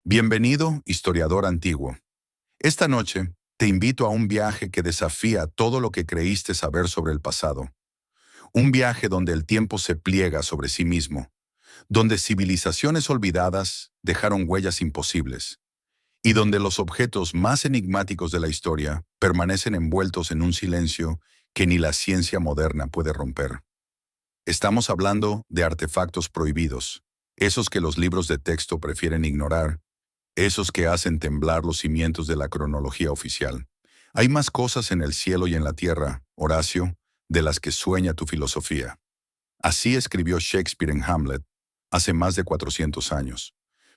Bienvenido, historiador antiguo. Esta noche te invito a un viaje que desafía todo lo que creíste saber sobre el pasado. Un viaje donde el tiempo se pliega sobre sí mismo, donde civilizaciones olvidadas dejaron huellas imposibles, y donde los objetos más enigmáticos de la historia permanecen envueltos en un silencio que ni la ciencia moderna puede romper. Estamos hablando de artefactos prohibidos, esos que los libros de texto prefieren ignorar, esos que hacen temblar los cimientos de la cronología oficial. Hay más cosas en el cielo y en la tierra, Horacio, de las que sueña tu filosofía. Así escribió Shakespeare en Hamlet, hace más de 400 años.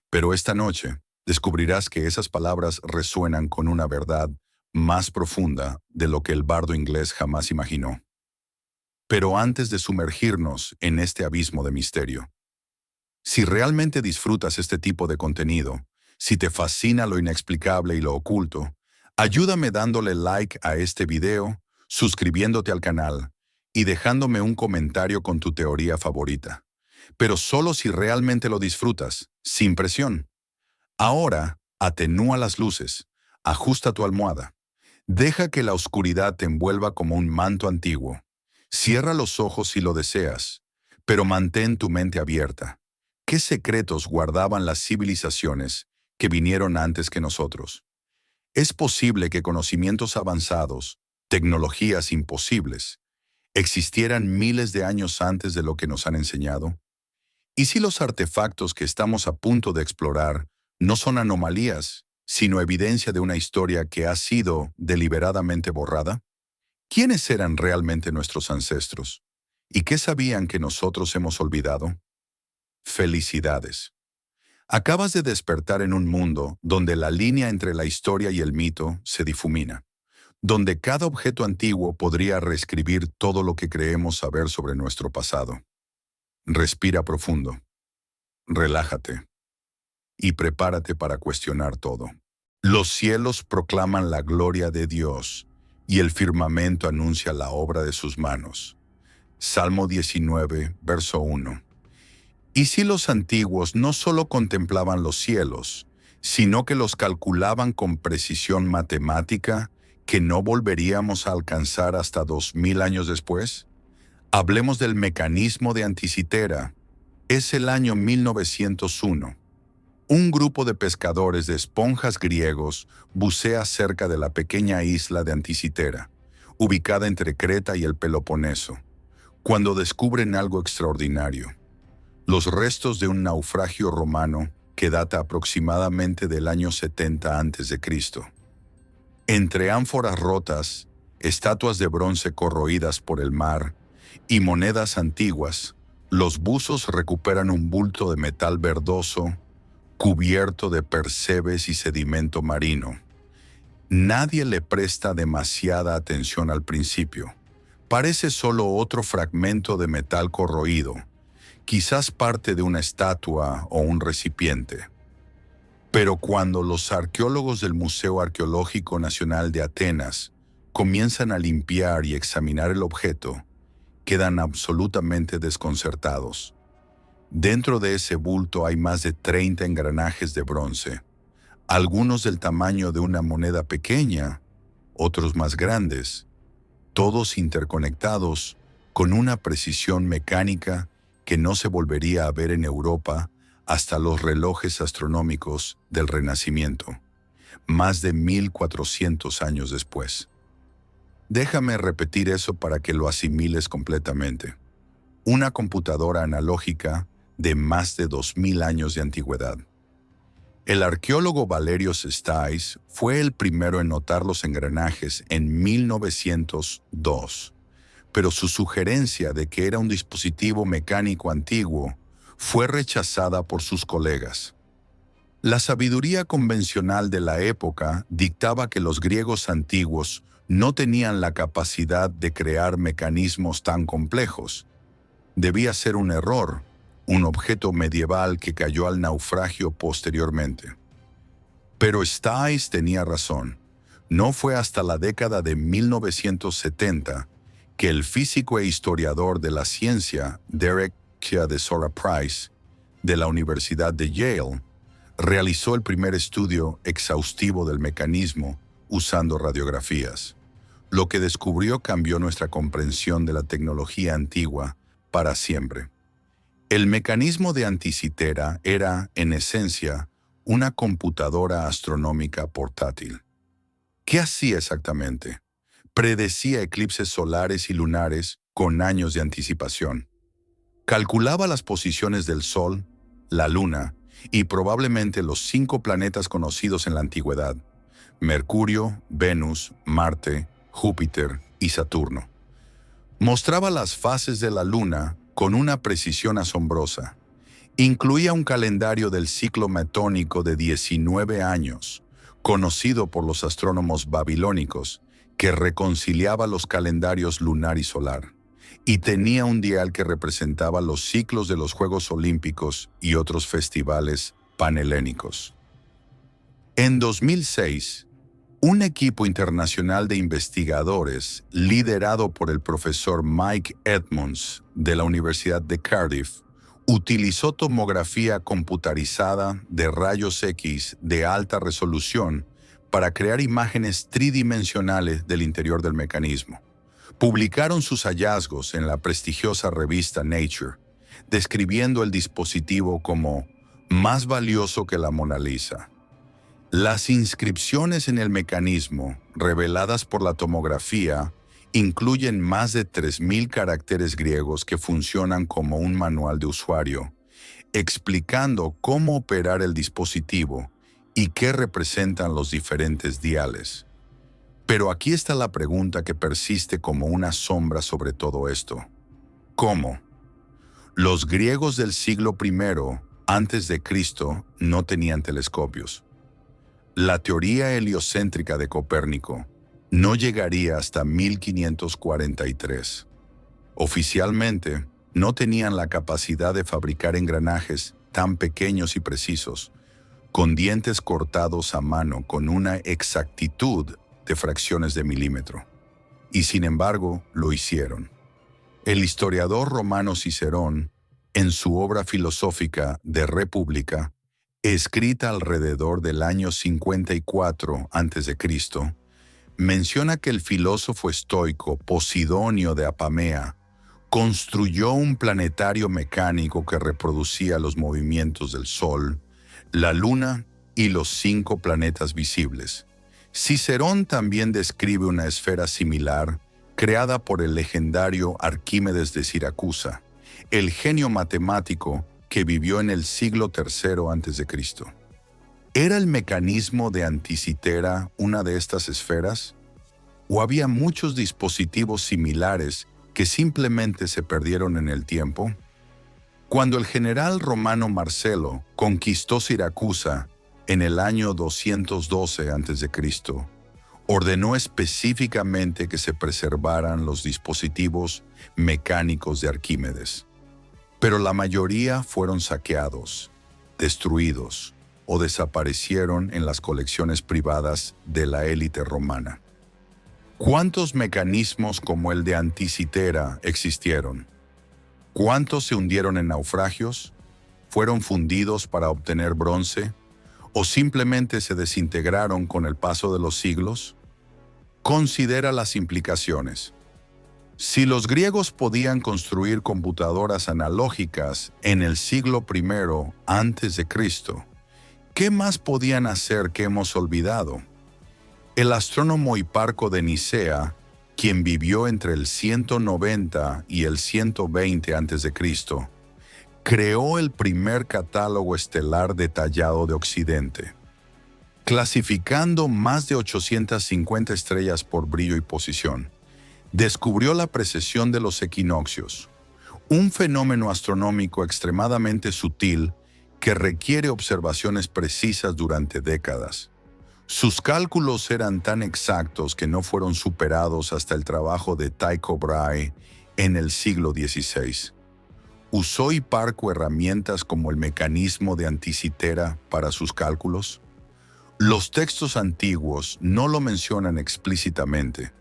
Pero esta noche descubrirás que esas palabras resuenan con una verdad más profunda de lo que el bardo inglés jamás imaginó. Pero antes de sumergirnos en este abismo de misterio, si realmente disfrutas este tipo de contenido, si te fascina lo inexplicable y lo oculto, ayúdame dándole like a este video, suscribiéndote al canal y dejándome un comentario con tu teoría favorita. Pero solo si realmente lo disfrutas, sin presión. Ahora, atenúa las luces, ajusta tu almohada, deja que la oscuridad te envuelva como un manto antiguo. Cierra los ojos si lo deseas, pero mantén tu mente abierta. ¿Qué secretos guardaban las civilizaciones que vinieron antes que nosotros? ¿Es posible que conocimientos avanzados, tecnologías imposibles, existieran miles de años antes de lo que nos han enseñado? ¿Y si los artefactos que estamos a punto de explorar no son anomalías, sino evidencia de una historia que ha sido deliberadamente borrada? ¿Quiénes eran realmente nuestros ancestros? ¿Y qué sabían que nosotros hemos olvidado? Felicidades. Acabas de despertar en un mundo donde la línea entre la historia y el mito se difumina, donde cada objeto antiguo podría reescribir todo lo que creemos saber sobre nuestro pasado. Respira profundo, relájate y prepárate para cuestionar todo. Los cielos proclaman la gloria de Dios y el firmamento anuncia la obra de sus manos. Salmo 19, verso 1. ¿Y si los antiguos no solo contemplaban los cielos, sino que los calculaban con precisión matemática que no volveríamos a alcanzar hasta 2000 años después? Hablemos del mecanismo de Anticitera. Es el año 1901. Un grupo de pescadores de esponjas griegos bucea cerca de la pequeña isla de Anticitera, ubicada entre Creta y el Peloponeso, cuando descubren algo extraordinario: los restos de un naufragio romano que data aproximadamente del año 70 a.C. Entre ánforas rotas, estatuas de bronce corroídas por el mar y monedas antiguas, los buzos recuperan un bulto de metal verdoso cubierto de percebes y sedimento marino. Nadie le presta demasiada atención al principio. Parece solo otro fragmento de metal corroído, quizás parte de una estatua o un recipiente. Pero cuando los arqueólogos del Museo Arqueológico Nacional de Atenas comienzan a limpiar y examinar el objeto, quedan absolutamente desconcertados. Dentro de ese bulto hay más de 30 engranajes de bronce, algunos del tamaño de una moneda pequeña, otros más grandes, todos interconectados con una precisión mecánica que no se volvería a ver en Europa hasta los relojes astronómicos del Renacimiento, más de 1400 años después. Déjame repetir eso para que lo asimiles completamente. Una computadora analógica de más de 2000 años de antigüedad. El arqueólogo Valerio Sestais fue el primero en notar los engranajes en 1902, pero su sugerencia de que era un dispositivo mecánico antiguo fue rechazada por sus colegas. La sabiduría convencional de la época dictaba que los griegos antiguos no tenían la capacidad de crear mecanismos tan complejos. Debía ser un error, un objeto medieval que cayó al naufragio posteriormente. Pero Stais tenía razón. No fue hasta la década de 1970 que el físico e historiador de la ciencia Derek de Sora Price, de la Universidad de Yale, realizó el primer estudio exhaustivo del mecanismo usando radiografías. Lo que descubrió cambió nuestra comprensión de la tecnología antigua para siempre. El mecanismo de Anticitera era, en esencia, una computadora astronómica portátil. ¿Qué hacía exactamente? Predecía eclipses solares y lunares con años de anticipación. Calculaba las posiciones del Sol, la Luna y probablemente los 5 planetas conocidos en la antigüedad: Mercurio, Venus, Marte, Júpiter y Saturno. Mostraba las fases de la Luna con una precisión asombrosa. Incluía un calendario del ciclo metónico de 19 años, conocido por los astrónomos babilónicos, que reconciliaba los calendarios lunar y solar, y tenía un dial que representaba los ciclos de los Juegos Olímpicos y otros festivales panhelénicos. En 2006, un equipo internacional de investigadores, liderado por el profesor Mike Edmonds de la Universidad de Cardiff, utilizó tomografía computarizada de rayos X de alta resolución para crear imágenes tridimensionales del interior del mecanismo. Publicaron sus hallazgos en la prestigiosa revista Nature, describiendo el dispositivo como más valioso que la Mona Lisa. Las inscripciones en el mecanismo, reveladas por la tomografía, incluyen más de 3.000 caracteres griegos que funcionan como un manual de usuario, explicando cómo operar el dispositivo y qué representan los diferentes diales. Pero aquí está la pregunta que persiste como una sombra sobre todo esto. ¿Cómo? Los griegos del siglo I antes de Cristo no tenían telescopios. La teoría heliocéntrica de Copérnico no llegaría hasta 1543. Oficialmente, no tenían la capacidad de fabricar engranajes tan pequeños y precisos, con dientes cortados a mano con una exactitud de fracciones de milímetro. Y sin embargo, lo hicieron. El historiador romano Cicerón, en su obra filosófica De República, escrita alrededor del año 54 a.C., menciona que el filósofo estoico Posidonio de Apamea construyó un planetario mecánico que reproducía los movimientos del Sol, la Luna y los 5 planetas visibles. Cicerón también describe una esfera similar creada por el legendario Arquímedes de Siracusa, el genio matemático que vivió en el siglo III a.C. ¿Era el mecanismo de Anticitera una de estas esferas? ¿O había muchos dispositivos similares que simplemente se perdieron en el tiempo? Cuando el general romano Marcelo conquistó Siracusa en el año 212 a.C., ordenó específicamente que se preservaran los dispositivos mecánicos de Arquímedes. Pero la mayoría fueron saqueados, destruidos o desaparecieron en las colecciones privadas de la élite romana. ¿Cuántos mecanismos como el de Anticitera existieron? ¿Cuántos se hundieron en naufragios? ¿Fueron fundidos para obtener bronce? ¿O simplemente se desintegraron con el paso de los siglos? Considera las implicaciones. Si los griegos podían construir computadoras analógicas en el siglo I a.C., ¿qué más podían hacer que hemos olvidado? El astrónomo Hiparco de Nicea, quien vivió entre el 190 y el 120 a.C., creó el primer catálogo estelar detallado de Occidente, clasificando más de 850 estrellas por brillo y posición. Descubrió la precesión de los equinoccios, un fenómeno astronómico extremadamente sutil que requiere observaciones precisas durante décadas. Sus cálculos eran tan exactos que no fueron superados hasta el trabajo de Tycho Brahe en el siglo XVI. ¿Usó Hiparco herramientas como el mecanismo de Anticitera para sus cálculos? Los textos antiguos no lo mencionan explícitamente,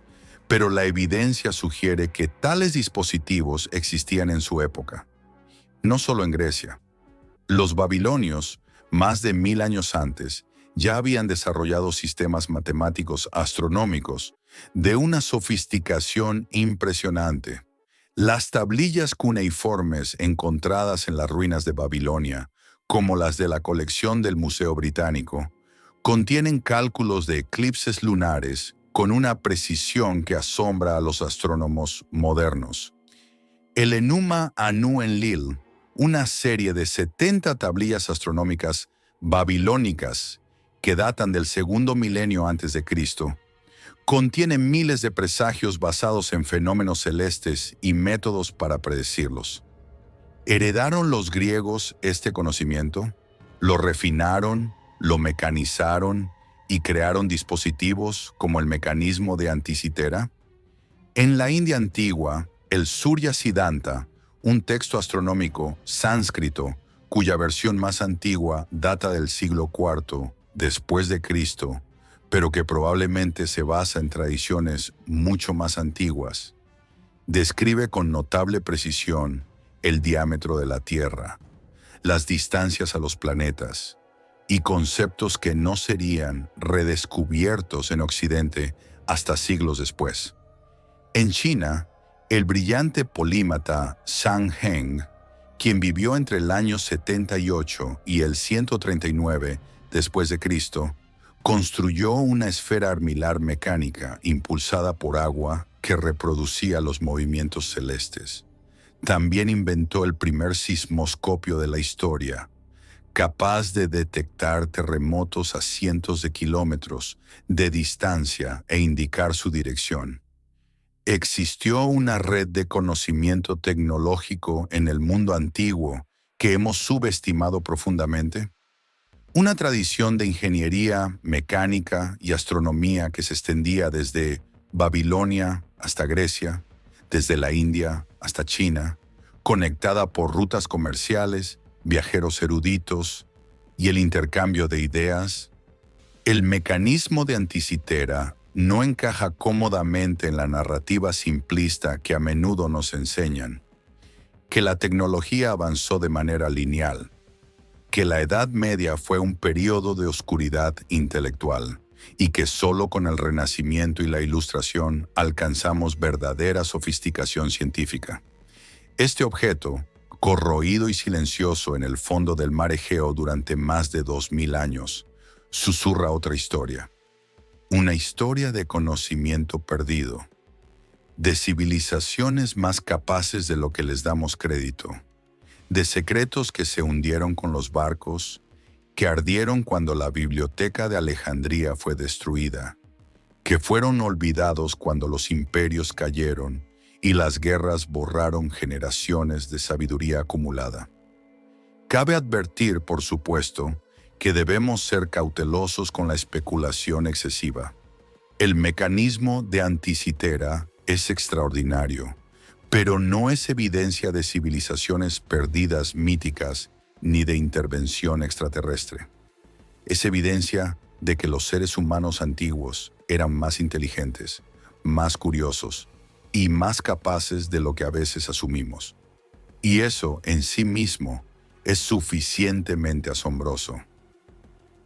pero la evidencia sugiere que tales dispositivos existían en su época. No solo en Grecia. Los babilonios Más de 1000 años antes, ya habían desarrollado sistemas matemáticos astronómicos de una sofisticación impresionante. Las tablillas cuneiformes encontradas en las ruinas de Babilonia, como las de la colección del Museo Británico, contienen cálculos de eclipses lunares con una precisión que asombra a los astrónomos modernos. El Enuma Anu Enlil, una serie de 70 tablillas astronómicas babilónicas que datan del segundo milenio antes de Cristo, contiene miles de presagios basados en fenómenos celestes y métodos para predecirlos. ¿Heredaron los griegos este conocimiento? ¿Lo refinaron, lo mecanizaron y crearon dispositivos como el mecanismo de Anticitera? En la India antigua, el Surya Siddhanta, un texto astronómico sánscrito cuya versión más antigua data del siglo IV después de Cristo, pero que probablemente se basa en tradiciones mucho más antiguas, describe con notable precisión el diámetro de la Tierra, las distancias a los planetas y conceptos que no serían redescubiertos en Occidente hasta siglos después. En China, el brillante polímata Zhang Heng, quien vivió entre el año 78 y el 139 después de Cristo, construyó una esfera armilar mecánica impulsada por agua que reproducía los movimientos celestes. También inventó el primer sismoscopio de la historia, capaz de detectar terremotos a cientos de kilómetros de distancia e indicar su dirección. Existió una red de conocimiento tecnológico en el mundo antiguo que hemos subestimado profundamente. Una tradición de ingeniería, mecánica y astronomía que se extendía desde Babilonia hasta Grecia, desde la India hasta China, conectada por rutas comerciales, viajeros eruditos y el intercambio de ideas. El mecanismo de Anticitera no encaja cómodamente en la narrativa simplista que a menudo nos enseñan, que la tecnología avanzó de manera lineal, que la Edad Media fue un periodo de oscuridad intelectual y que solo con el Renacimiento y la Ilustración alcanzamos verdadera sofisticación científica. Este objeto, corroído y silencioso en el fondo del mar Egeo durante más de 2000 años, susurra otra historia. Una historia de conocimiento perdido, de civilizaciones más capaces de lo que les damos crédito, de secretos que se hundieron con los barcos, que ardieron cuando la biblioteca de Alejandría fue destruida, que fueron olvidados cuando los imperios cayeron y las guerras borraron generaciones de sabiduría acumulada. Cabe advertir, por supuesto, que debemos ser cautelosos con la especulación excesiva. El mecanismo de Anticitera es extraordinario, pero no es evidencia de civilizaciones perdidas míticas ni de intervención extraterrestre. Es evidencia de que los seres humanos antiguos eran más inteligentes, más curiosos y más capaces de lo que a veces asumimos. Y eso en sí mismo es suficientemente asombroso.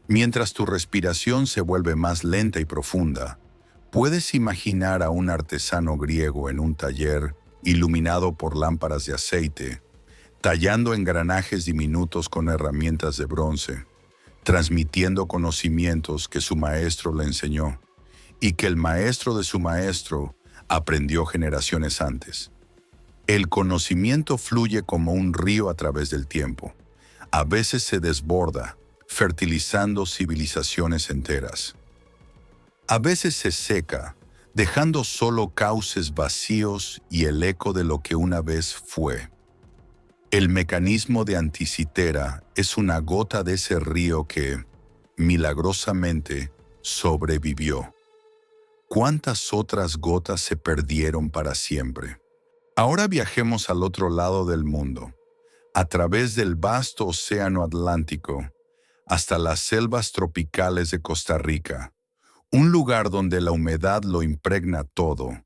Mientras tu respiración se vuelve más lenta y profunda, puedes imaginar a un artesano griego en un taller iluminado por lámparas de aceite, tallando engranajes diminutos con herramientas de bronce, transmitiendo conocimientos que su maestro le enseñó y que el maestro de su maestro aprendió generaciones antes. El conocimiento fluye como un río a través del tiempo. A veces se desborda, fertilizando civilizaciones enteras. A veces se seca, dejando solo cauces vacíos y el eco de lo que una vez fue. El mecanismo de Anticitera es una gota de ese río que, milagrosamente, sobrevivió. ¿Cuántas otras gotas se perdieron para siempre? Ahora viajemos al otro lado del mundo, a través del vasto océano Atlántico, hasta las selvas tropicales de Costa Rica, un lugar donde la humedad lo impregna todo,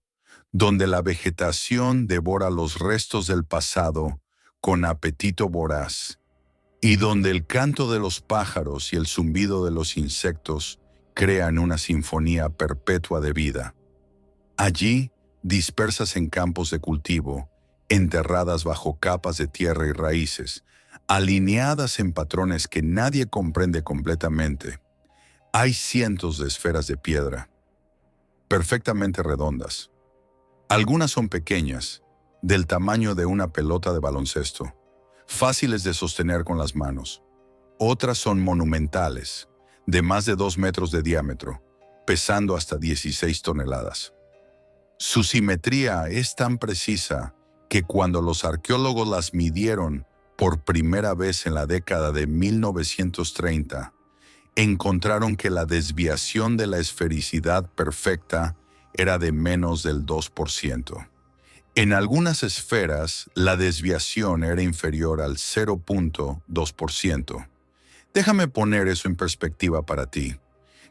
donde la vegetación devora los restos del pasado con apetito voraz y donde el canto de los pájaros y el zumbido de los insectos crean una sinfonía perpetua de vida. Allí, dispersas en campos de cultivo, enterradas bajo capas de tierra y raíces, alineadas en patrones que nadie comprende completamente, hay cientos de esferas de piedra, perfectamente redondas. Algunas son pequeñas, del tamaño de una pelota de baloncesto, fáciles de sostener con las manos. Otras son monumentales, de más de 2 metros de diámetro, pesando hasta 16 toneladas. Su simetría es tan precisa que cuando los arqueólogos las midieron por primera vez en la década de 1930, encontraron que la desviación de la esfericidad perfecta era de menos del 2%. En algunas esferas, la desviación era inferior al 0.2%. Déjame poner eso en perspectiva para ti.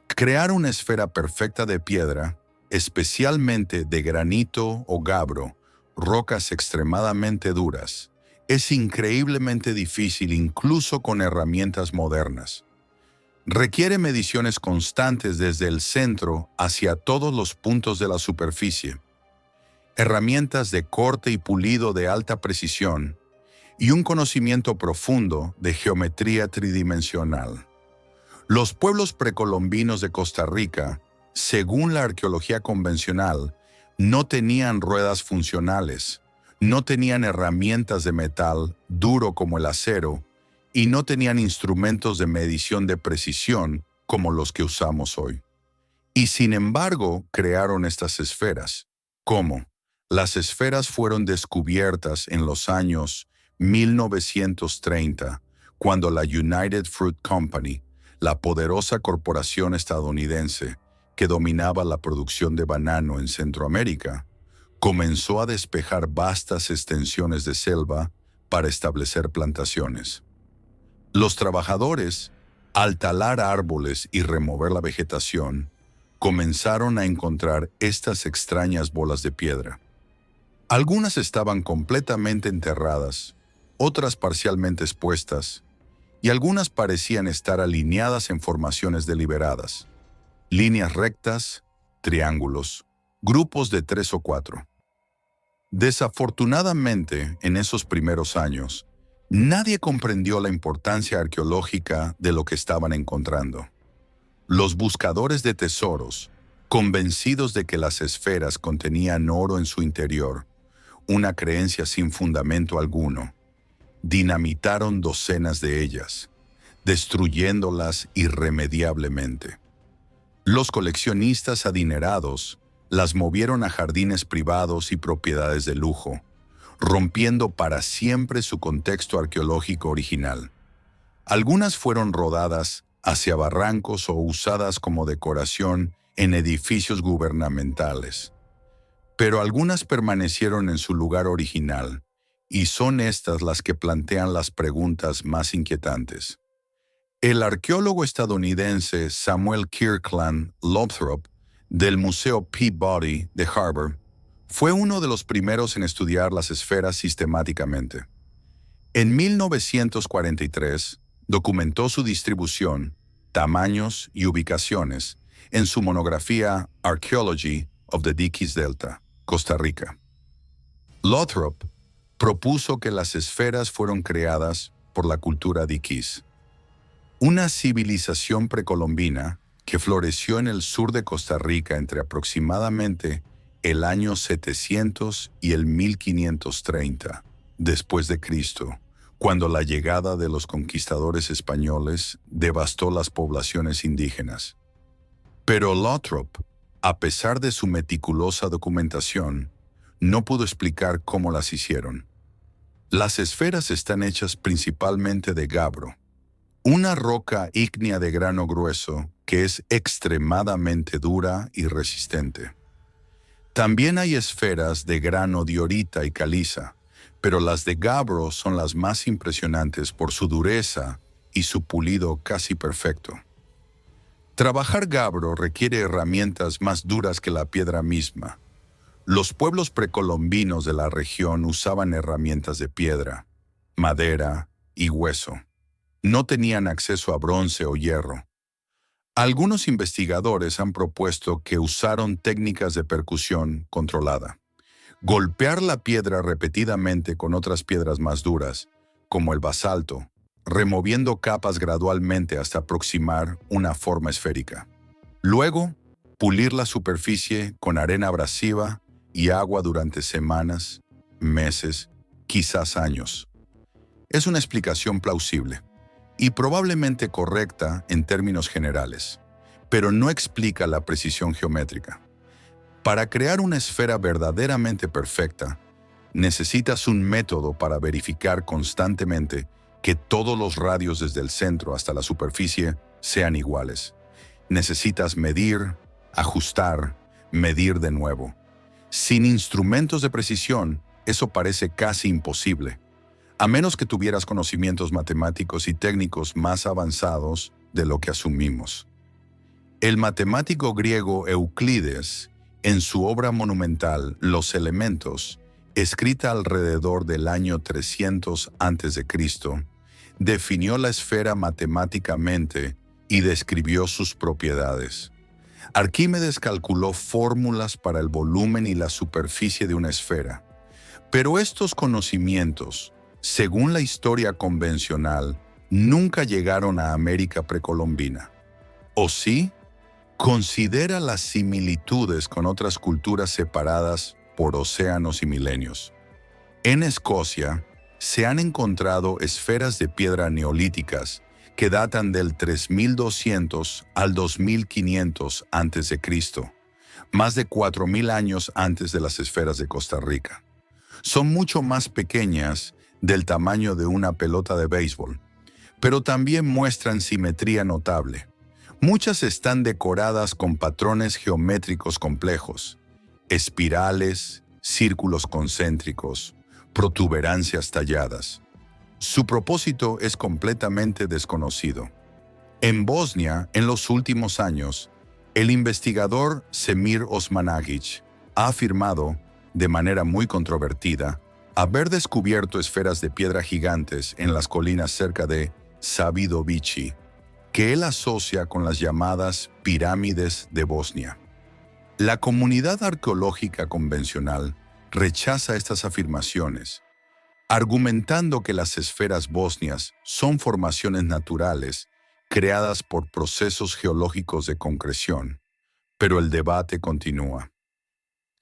Crear una esfera perfecta de piedra, especialmente de granito o gabbro, rocas extremadamente duras, es increíblemente difícil incluso con herramientas modernas. Requiere mediciones constantes desde el centro hacia todos los puntos de la superficie, herramientas de corte y pulido de alta precisión y un conocimiento profundo de geometría tridimensional. Los pueblos precolombinos de Costa Rica, según la arqueología convencional, no tenían ruedas funcionales, no tenían herramientas de metal duro como el acero y no tenían instrumentos de medición de precisión como los que usamos hoy. Y sin embargo, crearon estas esferas. ¿Cómo? Las esferas fueron descubiertas en los años 1930, cuando la United Fruit Company, la poderosa corporación estadounidense que dominaba la producción de banano en Centroamérica, comenzó a despejar vastas extensiones de selva para establecer plantaciones. Los trabajadores, al talar árboles y remover la vegetación, comenzaron a encontrar estas extrañas bolas de piedra. Algunas estaban completamente enterradas, otras parcialmente expuestas, y algunas parecían estar alineadas en formaciones deliberadas, líneas rectas, triángulos, grupos de 3 o 4. Desafortunadamente, en esos primeros años, nadie comprendió la importancia arqueológica de lo que estaban encontrando. Los buscadores de tesoros, convencidos de que las esferas contenían oro en su interior, una creencia sin fundamento alguno, dinamitaron docenas de ellas, destruyéndolas irremediablemente. Los coleccionistas adinerados las movieron a jardines privados y propiedades de lujo, rompiendo para siempre su contexto arqueológico original. Algunas fueron rodadas hacia barrancos o usadas como decoración en edificios gubernamentales, pero algunas permanecieron en su lugar original, y son estas las que plantean las preguntas más inquietantes. El arqueólogo estadounidense Samuel Kirkland Lothrop, del Museo Peabody de Harvard, fue uno de los primeros en estudiar las esferas sistemáticamente. En 1943, documentó su distribución, tamaños y ubicaciones en su monografía Archaeology of the Diquís Delta, Costa Rica. Lothrop propuso que las esferas fueron creadas por la cultura diquís, una civilización precolombina que floreció en el sur de Costa Rica entre aproximadamente el año 700 y el 1530 después de Cristo, cuando la llegada de los conquistadores españoles devastó las poblaciones indígenas. Pero Lothrop, a pesar de su meticulosa documentación, no pudo explicar cómo las hicieron. Las esferas están hechas principalmente de gabbro, una roca ígnea de grano grueso que es extremadamente dura y resistente. También hay esferas de grano diorita y caliza, pero las de gabbro son las más impresionantes por su dureza y su pulido casi perfecto. Trabajar gabbro requiere herramientas más duras que la piedra misma. Los pueblos precolombinos de la región usaban herramientas de piedra, madera y hueso. No tenían acceso a bronce o hierro. Algunos investigadores han propuesto que usaron técnicas de percusión controlada. Golpear la piedra repetidamente con otras piedras más duras, como el basalto, removiendo capas gradualmente hasta aproximar una forma esférica. Luego, pulir la superficie con arena abrasiva y agua durante semanas, meses, quizás años. Es una explicación plausible y probablemente correcta en términos generales, pero no explica la precisión geométrica. Para crear una esfera verdaderamente perfecta, necesitas un método para verificar constantemente que todos los radios desde el centro hasta la superficie sean iguales. Necesitas medir, ajustar, medir de nuevo. Sin instrumentos de precisión, eso parece casi imposible, a menos que tuvieras conocimientos matemáticos y técnicos más avanzados de lo que asumimos. El matemático griego Euclides, en su obra monumental Los Elementos, escrita alrededor del año 300 a.C., definió la esfera matemáticamente y describió sus propiedades. Arquímedes calculó fórmulas para el volumen y la superficie de una esfera, pero estos conocimientos, según la historia convencional, nunca llegaron a América precolombina. ¿O sí? Considera las similitudes con otras culturas separadas por océanos y milenios. En Escocia, se han encontrado esferas de piedra neolíticas que datan del 3200 al 2500 a.C., más de 4000 años antes de las esferas de Costa Rica. Son mucho más pequeñas, del tamaño de una pelota de béisbol, pero también muestran simetría notable. Muchas están decoradas con patrones geométricos complejos, espirales, círculos concéntricos, protuberancias talladas. Su propósito es completamente desconocido. En Bosnia, en los últimos años, el investigador Semir Osmanagić ha afirmado, de manera muy controvertida, haber descubierto esferas de piedra gigantes en las colinas cerca de Savidovići, que él asocia con las llamadas pirámides de Bosnia. La comunidad arqueológica convencional rechaza estas afirmaciones, argumentando que las esferas bosnias son formaciones naturales creadas por procesos geológicos de concreción, pero el debate continúa.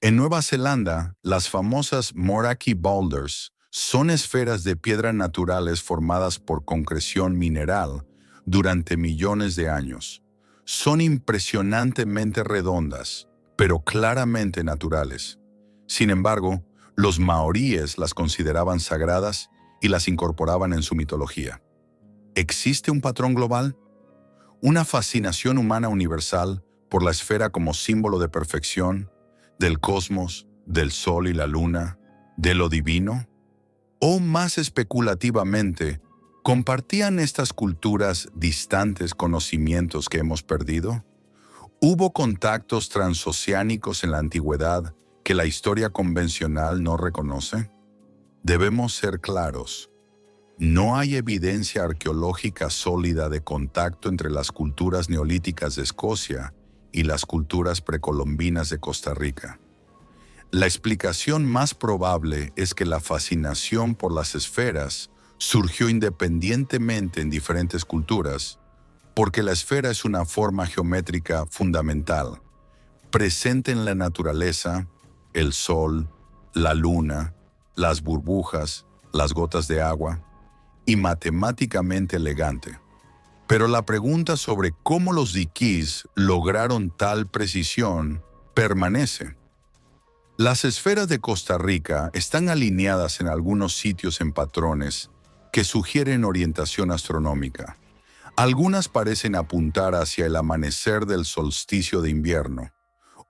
En Nueva Zelanda, las famosas Moraki Boulders son esferas de piedra naturales formadas por concreción mineral durante millones de años. Son impresionantemente redondas, pero claramente naturales. Sin embargo, los maoríes las consideraban sagradas y las incorporaban en su mitología. ¿Existe un patrón global? ¿Una fascinación humana universal por la esfera como símbolo de perfección, del cosmos, del sol y la luna, de lo divino? ¿O más especulativamente, compartían estas culturas distantes conocimientos que hemos perdido? ¿Hubo contactos transoceánicos en la antigüedad que la historia convencional no reconoce? Debemos ser claros. No hay evidencia arqueológica sólida de contacto entre las culturas neolíticas de Escocia y las culturas precolombinas de Costa Rica. La explicación más probable es que la fascinación por las esferas surgió independientemente en diferentes culturas, porque la esfera es una forma geométrica fundamental, presente en la naturaleza, el sol, la luna, las burbujas, las gotas de agua, y matemáticamente elegante. Pero la pregunta sobre cómo los diquís lograron tal precisión permanece. Las esferas de Costa Rica están alineadas en algunos sitios en patrones que sugieren orientación astronómica. Algunas parecen apuntar hacia el amanecer del solsticio de invierno.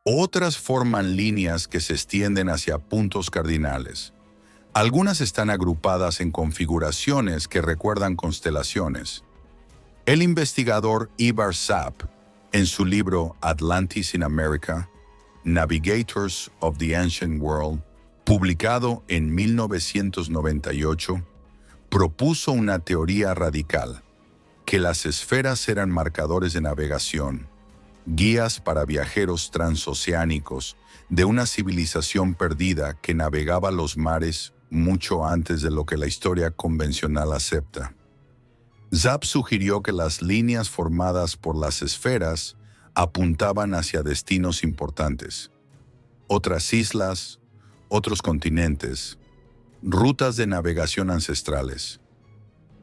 Otras forman líneas que se extienden hacia puntos cardinales. Algunas están agrupadas en configuraciones que recuerdan constelaciones. El investigador Ivar Zapp, en su libro Atlantis in America, Navigators of the Ancient World, publicado en 1998, propuso una teoría radical. que las esferas eran marcadores de navegación, guías para viajeros transoceánicos de una civilización perdida que navegaba los mares mucho antes de lo que la historia convencional acepta. Zapp sugirió que las líneas formadas por las esferas apuntaban hacia destinos importantes, otras islas, otros continentes, rutas de navegación ancestrales.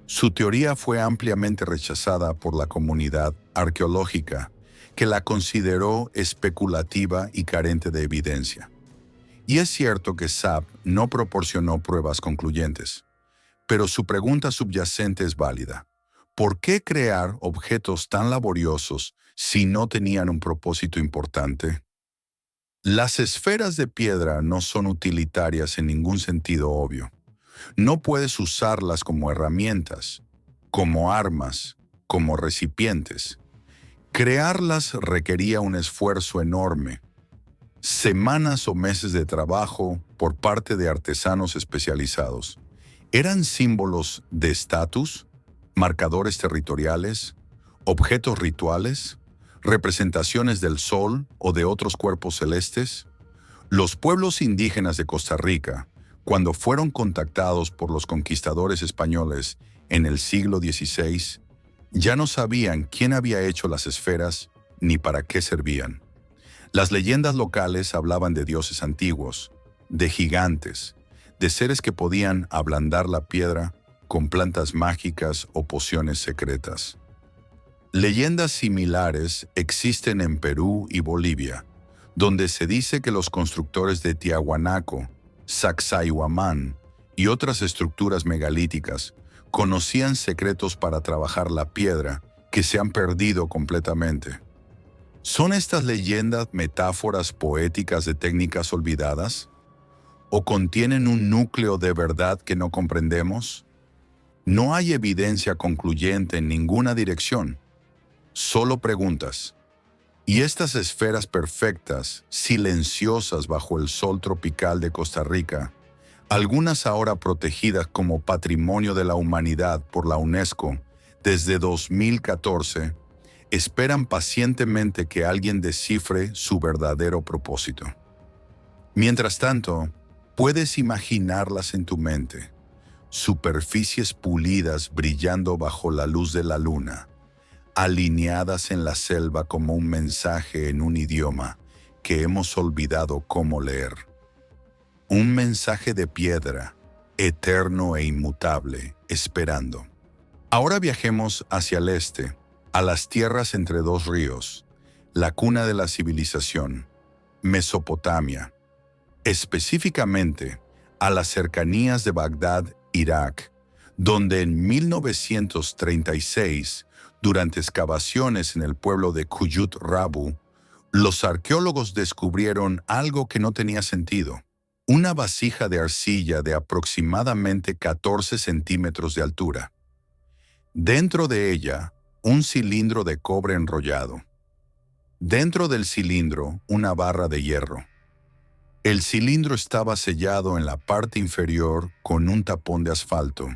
Su teoría fue ampliamente rechazada por la comunidad arqueológica, que la consideró especulativa y carente de evidencia. Y es cierto que Zapp no proporcionó pruebas concluyentes, pero su pregunta subyacente es válida. ¿Por qué crear objetos tan laboriosos si no tenían un propósito importante? Las esferas de piedra no son utilitarias en ningún sentido obvio. No puedes usarlas como herramientas, como armas, como recipientes. Crearlas requería un esfuerzo enorme, semanas o meses de trabajo por parte de artesanos especializados. ¿Eran símbolos de estatus, marcadores territoriales, objetos rituales, representaciones del sol o de otros cuerpos celestes? Los pueblos indígenas de Costa Rica, cuando fueron contactados por los conquistadores españoles en el siglo XVI, ya no sabían quién había hecho las esferas ni para qué servían. Las leyendas locales hablaban de dioses antiguos, de gigantes, de seres que podían ablandar la piedra con plantas mágicas o pociones secretas. Leyendas similares existen en Perú y Bolivia, donde se dice que los constructores de Tiahuanaco, Sacsayhuamán y otras estructuras megalíticas conocían secretos para trabajar la piedra que se han perdido completamente. ¿Son estas leyendas metáforas poéticas de técnicas olvidadas? ¿O contienen un núcleo de verdad que no comprendemos? No hay evidencia concluyente en ninguna dirección, solo preguntas. Y estas esferas perfectas, silenciosas bajo el sol tropical de Costa Rica, algunas ahora protegidas como Patrimonio de la Humanidad por la UNESCO desde 2014, esperan pacientemente que alguien descifre su verdadero propósito. Mientras tanto, puedes imaginarlas en tu mente, superficies pulidas brillando bajo la luz de la luna, alineadas en la selva como un mensaje en un idioma que hemos olvidado cómo leer. Un mensaje de piedra, eterno e inmutable, esperando. Ahora viajemos hacia el este, a las tierras entre dos ríos, la cuna de la civilización, Mesopotamia, específicamente a las cercanías de Bagdad, Irak, donde en 1936, durante excavaciones en el pueblo de Kuyut Rabu, los arqueólogos descubrieron algo que no tenía sentido. Una vasija de arcilla de aproximadamente 14 centímetros de altura. Dentro de ella, un cilindro de cobre enrollado. Dentro del cilindro, una barra de hierro. El cilindro estaba sellado en la parte inferior con un tapón de asfalto,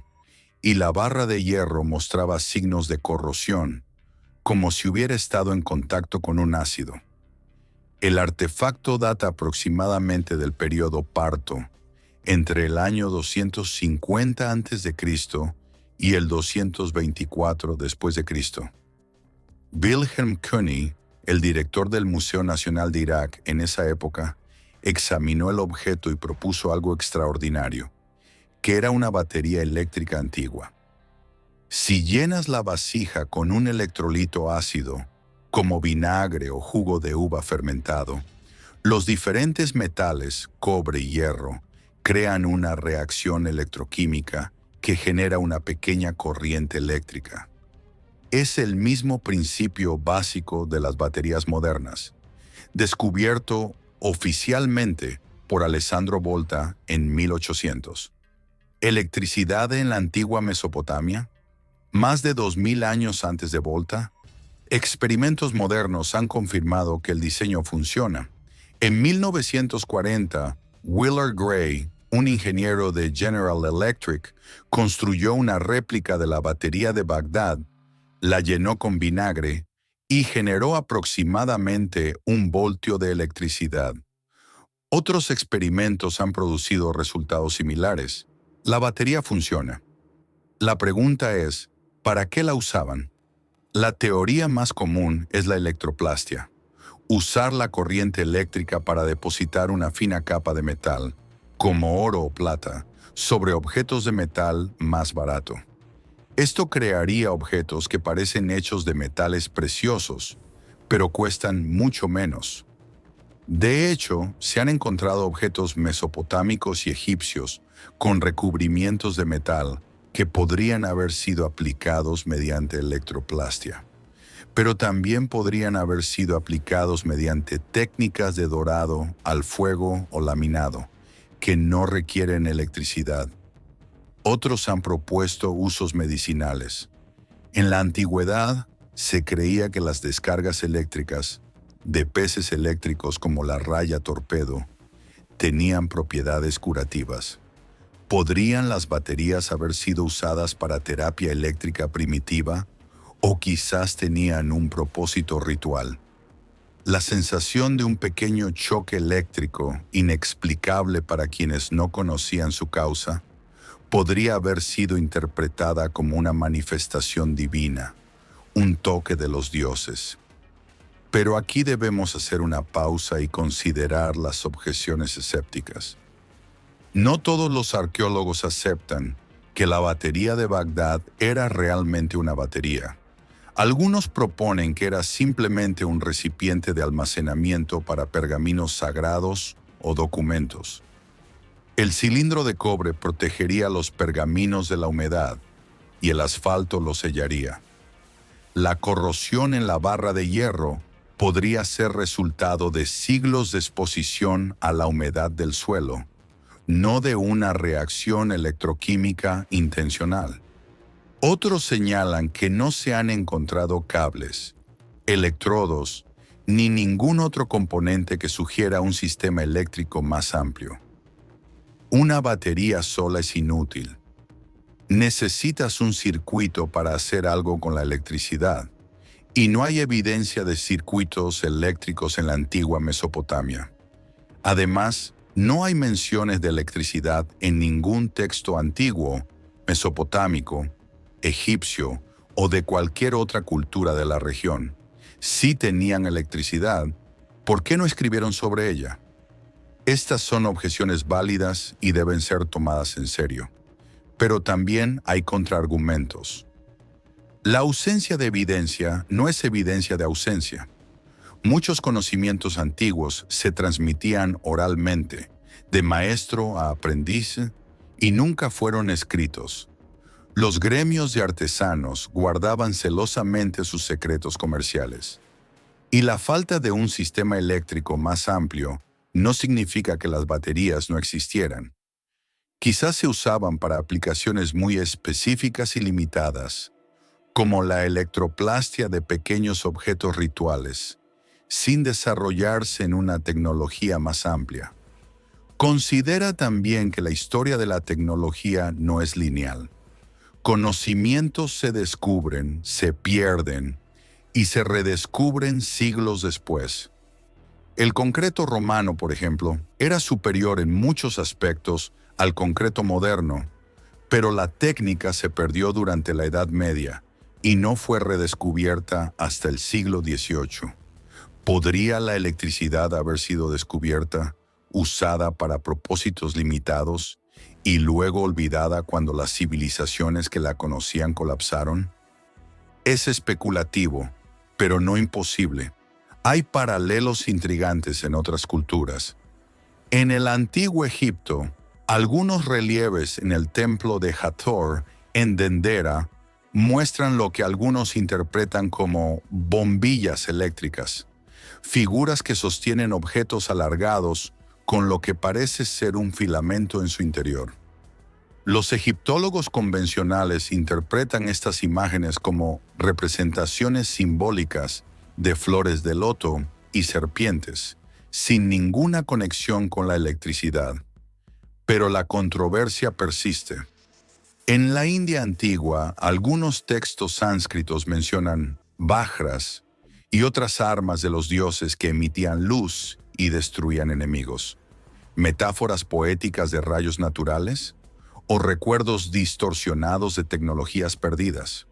y la barra de hierro mostraba signos de corrosión, como si hubiera estado en contacto con un ácido. El artefacto data aproximadamente del período Parto, entre el año 250 a.C. y el 224 después de Cristo. Wilhelm König, el director del Museo Nacional de Irak en esa época, examinó el objeto y propuso algo extraordinario, que era una batería eléctrica antigua. Si llenas la vasija con un electrolito ácido, como vinagre o jugo de uva fermentado, los diferentes metales, cobre y hierro, crean una reacción electroquímica que genera una pequeña corriente eléctrica. Es el mismo principio básico de las baterías modernas, descubierto oficialmente por Alessandro Volta en 1800. ¿Electricidad en la antigua Mesopotamia? Más de 2000 años antes de Volta, experimentos modernos han confirmado que el diseño funciona. En 1940, Willard Gray, un ingeniero de General Electric, construyó una réplica de la batería de Bagdad la llenó con vinagre y generó aproximadamente 1 voltio de electricidad. Otros experimentos han producido resultados similares. La batería funciona. La pregunta es, ¿para qué la usaban? La teoría más común es la electroplastia. Usar la corriente eléctrica para depositar una fina capa de metal, como oro o plata, sobre objetos de metal más barato. Esto crearía objetos que parecen hechos de metales preciosos, pero cuestan mucho menos. De hecho, se han encontrado objetos mesopotámicos y egipcios con recubrimientos de metal que podrían haber sido aplicados mediante electroplastia, pero también podrían haber sido aplicados mediante técnicas de dorado al fuego o laminado, que no requieren electricidad. Otros han propuesto usos medicinales. En la antigüedad, se creía que las descargas eléctricas de peces eléctricos como la raya torpedo tenían propiedades curativas. ¿Podrían las baterías haber sido usadas para terapia eléctrica primitiva o quizás tenían un propósito ritual? La sensación de un pequeño choque eléctrico, inexplicable para quienes no conocían su causa, podría haber sido interpretada como una manifestación divina, un toque de los dioses. Pero aquí debemos hacer una pausa y considerar las objeciones escépticas. No todos los arqueólogos aceptan que la batería de Bagdad era realmente una batería. Algunos proponen que era simplemente un recipiente de almacenamiento para pergaminos sagrados o documentos. El cilindro de cobre protegería los pergaminos de la humedad y el asfalto los sellaría. La corrosión en la barra de hierro podría ser resultado de siglos de exposición a la humedad del suelo, no de una reacción electroquímica intencional. Otros señalan que no se han encontrado cables, electrodos, ni ningún otro componente que sugiera un sistema eléctrico más amplio. Una batería sola es inútil. Necesitas un circuito para hacer algo con la electricidad, y no hay evidencia de circuitos eléctricos en la antigua Mesopotamia. Además, no hay menciones de electricidad en ningún texto antiguo, mesopotámico, egipcio o de cualquier otra cultura de la región. Si tenían electricidad, ¿por qué no escribieron sobre ella? Estas son objeciones válidas y deben ser tomadas en serio. Pero también hay contraargumentos. La ausencia de evidencia no es evidencia de ausencia. Muchos conocimientos antiguos se transmitían oralmente, de maestro a aprendiz, y nunca fueron escritos. Los gremios de artesanos guardaban celosamente sus secretos comerciales. Y la falta de un sistema eléctrico más amplio no significa que las baterías no existieran. Quizás se usaban para aplicaciones muy específicas y limitadas, como la electroplastia de pequeños objetos rituales, sin desarrollarse en una tecnología más amplia. Considera también que la historia de la tecnología no es lineal. Conocimientos se descubren, se pierden y se redescubren siglos después. El concreto romano, por ejemplo, era superior en muchos aspectos al concreto moderno, pero la técnica se perdió durante la Edad Media y no fue redescubierta hasta el siglo XVIII. ¿Podría la electricidad haber sido descubierta, usada para propósitos limitados y luego olvidada cuando las civilizaciones que la conocían colapsaron? Es especulativo, pero no imposible. Hay paralelos intrigantes en otras culturas. En el antiguo Egipto, algunos relieves en el templo de Hathor, en Dendera, muestran lo que algunos interpretan como bombillas eléctricas, figuras que sostienen objetos alargados con lo que parece ser un filamento en su interior. Los egiptólogos convencionales interpretan estas imágenes como representaciones simbólicas de flores de loto y serpientes, sin ninguna conexión con la electricidad. Pero la controversia persiste. En la India antigua, algunos textos sánscritos mencionan vajras y otras armas de los dioses que emitían luz y destruían enemigos. ¿Metáforas poéticas de rayos naturales o recuerdos distorsionados de tecnologías perdidas?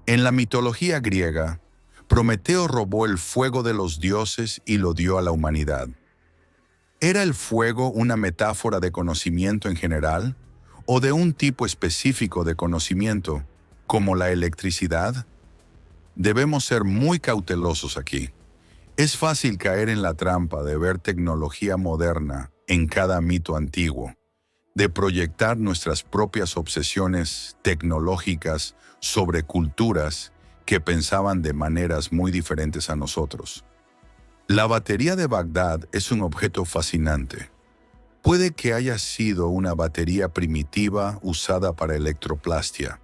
En la mitología griega, Prometeo robó el fuego de los dioses y lo dio a la humanidad. ¿Era el fuego una metáfora de conocimiento en general o de un tipo específico de conocimiento, como la electricidad? Debemos ser muy cautelosos aquí. Es fácil caer en la trampa de ver tecnología moderna en cada mito antiguo, de proyectar nuestras propias obsesiones tecnológicas sobre culturas que pensaban de maneras muy diferentes a nosotros. La batería de Bagdad es un objeto fascinante. Puede que haya sido una batería primitiva usada para electroplastia,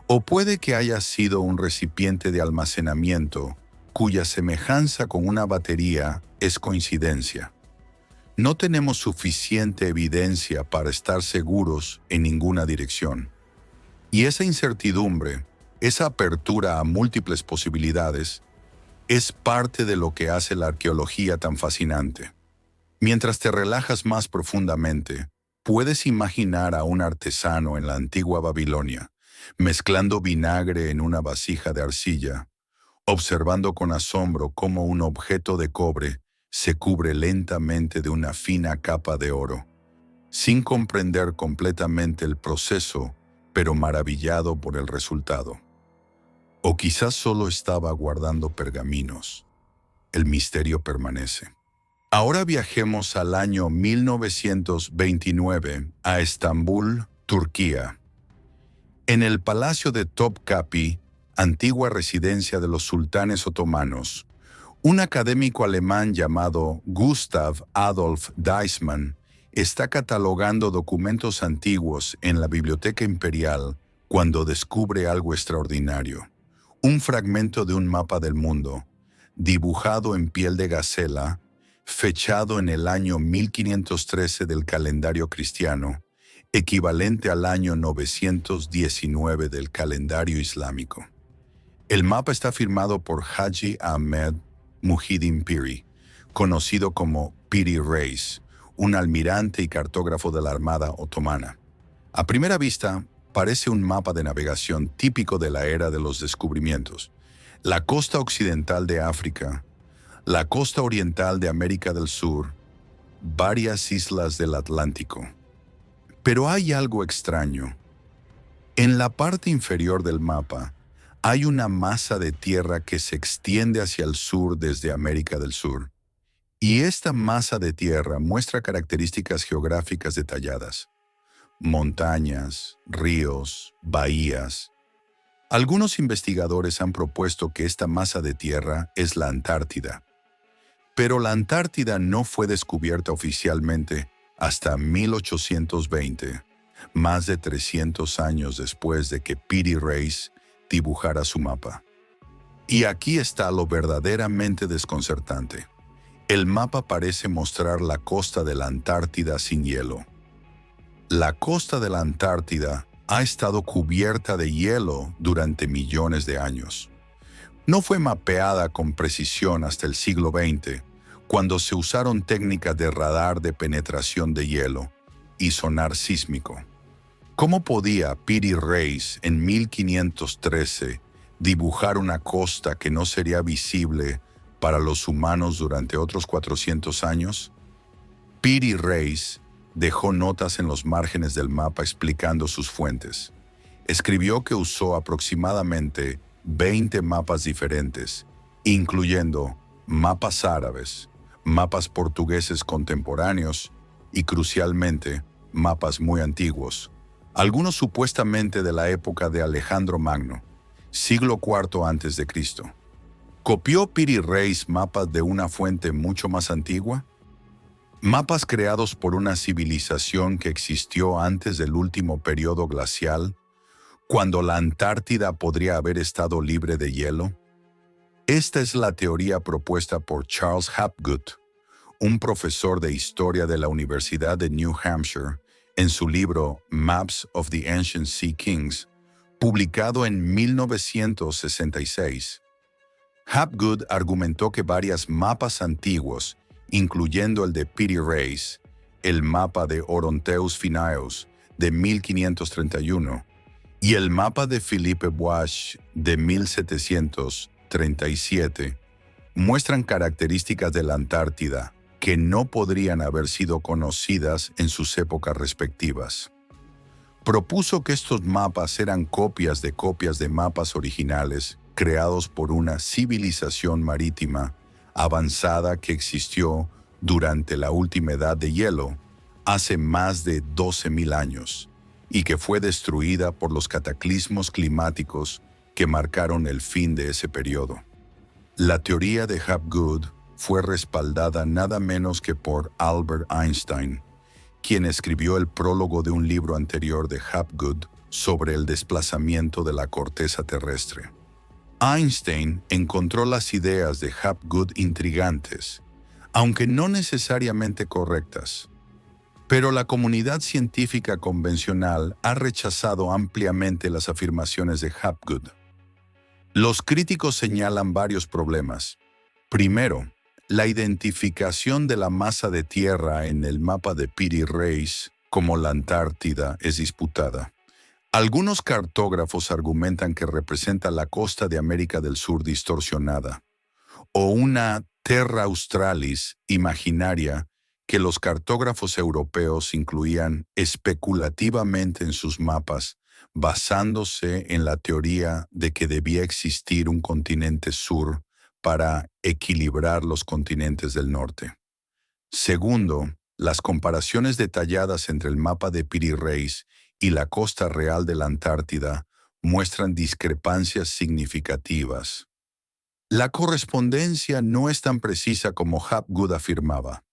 o puede que haya sido un recipiente de almacenamiento cuya semejanza con una batería es coincidencia. No tenemos suficiente evidencia para estar seguros en ninguna dirección. Y esa incertidumbre, esa apertura a múltiples posibilidades, es parte de lo que hace la arqueología tan fascinante. Mientras te relajas más profundamente, puedes imaginar a un artesano en la antigua Babilonia, mezclando vinagre en una vasija de arcilla, observando con asombro cómo un objeto de cobre se cubre lentamente de una fina capa de oro, sin comprender completamente el proceso, pero maravillado por el resultado. O quizás solo estaba guardando pergaminos. El misterio permanece. Ahora viajemos al año 1929 a Estambul, Turquía. En el Palacio de Topkapi, antigua residencia de los sultanes otomanos, un académico alemán llamado Gustav Adolf Deissmann está catalogando documentos antiguos en la Biblioteca Imperial cuando descubre algo extraordinario. Un fragmento de un mapa del mundo, dibujado en piel de gacela, fechado en el año 1513 del calendario cristiano, equivalente al año 919 del calendario islámico. El mapa está firmado por Haji Ahmed Muhyiddin Piri, conocido como Piri Reis, un almirante y cartógrafo de la Armada Otomana. A primera vista, parece un mapa de navegación típico de la era de los descubrimientos. La costa occidental de África, la costa oriental de América del Sur, varias islas del Atlántico. Pero hay algo extraño. En la parte inferior del mapa, hay una masa de tierra que se extiende hacia el sur desde América del Sur. Y esta masa de tierra muestra características geográficas detalladas. Montañas, ríos, bahías. Algunos investigadores han propuesto que esta masa de tierra es la Antártida. Pero la Antártida no fue descubierta oficialmente hasta 1820, más de 300 años después de que Piri Reis dibujara su mapa. Y aquí está lo verdaderamente desconcertante. El mapa parece mostrar la costa de la Antártida sin hielo. La costa de la Antártida ha estado cubierta de hielo durante millones de años. No fue mapeada con precisión hasta el siglo XX, cuando se usaron técnicas de radar de penetración de hielo y sonar sísmico. ¿Cómo podía Piri Reis en 1513 dibujar una costa que no sería visible para los humanos durante otros 400 años? Piri Reis dejó notas en los márgenes del mapa explicando sus fuentes. Escribió que usó aproximadamente 20 mapas diferentes, incluyendo mapas árabes, mapas portugueses contemporáneos y, crucialmente, mapas muy antiguos, algunos supuestamente de la época de Alejandro Magno, siglo IV a.C. ¿Copió Piri Reis mapas de una fuente mucho más antigua? Mapas creados por una civilización que existió antes del último periodo glacial, cuando la Antártida podría haber estado libre de hielo. Esta es la teoría propuesta por Charles Hapgood, un profesor de historia de la Universidad de New Hampshire En su libro Maps of the Ancient Sea Kings, publicado en 1966, Hapgood argumentó que varios mapas antiguos, incluyendo el de Piri Reis, el mapa de Oronteus Finaeus de 1531 y el mapa de Philippe Bois de 1737, muestran características de la Antártida que no podrían haber sido conocidas en sus épocas respectivas. Propuso que estos mapas eran copias de mapas originales creados por una civilización marítima avanzada que existió durante la última edad de hielo, hace más de 12.000 años, y que fue destruida por los cataclismos climáticos que marcaron el fin de ese periodo. La teoría de Hapgood fue respaldada nada menos que por Albert Einstein, quien escribió el prólogo de un libro anterior de Hapgood sobre el desplazamiento de la corteza terrestre. Einstein encontró las ideas de Hapgood intrigantes, aunque no necesariamente correctas. Pero la comunidad científica convencional ha rechazado ampliamente las afirmaciones de Hapgood. Los críticos señalan varios problemas. Primero, la identificación de la masa de tierra en el mapa de Piri Reis como la Antártida es disputada. Algunos cartógrafos argumentan que representa la costa de América del Sur distorsionada, o una Terra Australis imaginaria que los cartógrafos europeos incluían especulativamente en sus mapas, basándose en la teoría de que debía existir un continente sur para equilibrar los continentes del norte. Segundo, las comparaciones detalladas entre el mapa de Piri Reis y la costa real de la Antártida muestran discrepancias significativas. La correspondencia no es tan precisa como Hapgood afirmaba.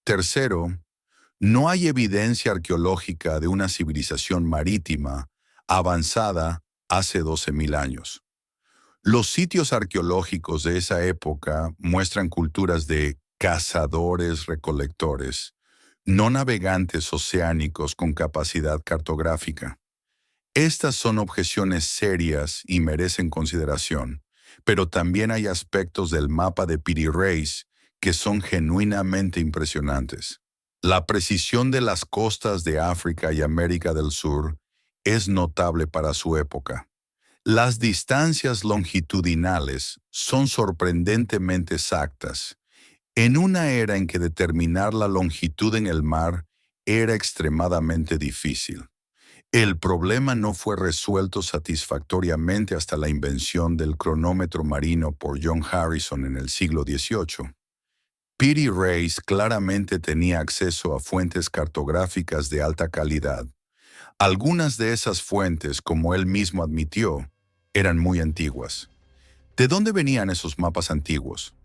Tercero, no hay evidencia arqueológica de una civilización marítima avanzada hace 12.000 años. Los sitios arqueológicos de esa época muestran culturas de cazadores-recolectores, no navegantes oceánicos con capacidad cartográfica. Estas son objeciones serias y merecen consideración, pero también hay aspectos del mapa de Piri Reis que son genuinamente impresionantes. La precisión de las costas de África y América del Sur es notable para su época. Las distancias longitudinales son sorprendentemente exactas, en una era en que determinar la longitud en el mar era extremadamente difícil. El problema no fue resuelto satisfactoriamente hasta la invención del cronómetro marino por John Harrison en el siglo XVIII. Piri Reis claramente tenía acceso a fuentes cartográficas de alta calidad. Algunas de esas fuentes, como él mismo admitió, eran muy antiguas. ¿De dónde venían esos mapas antiguos?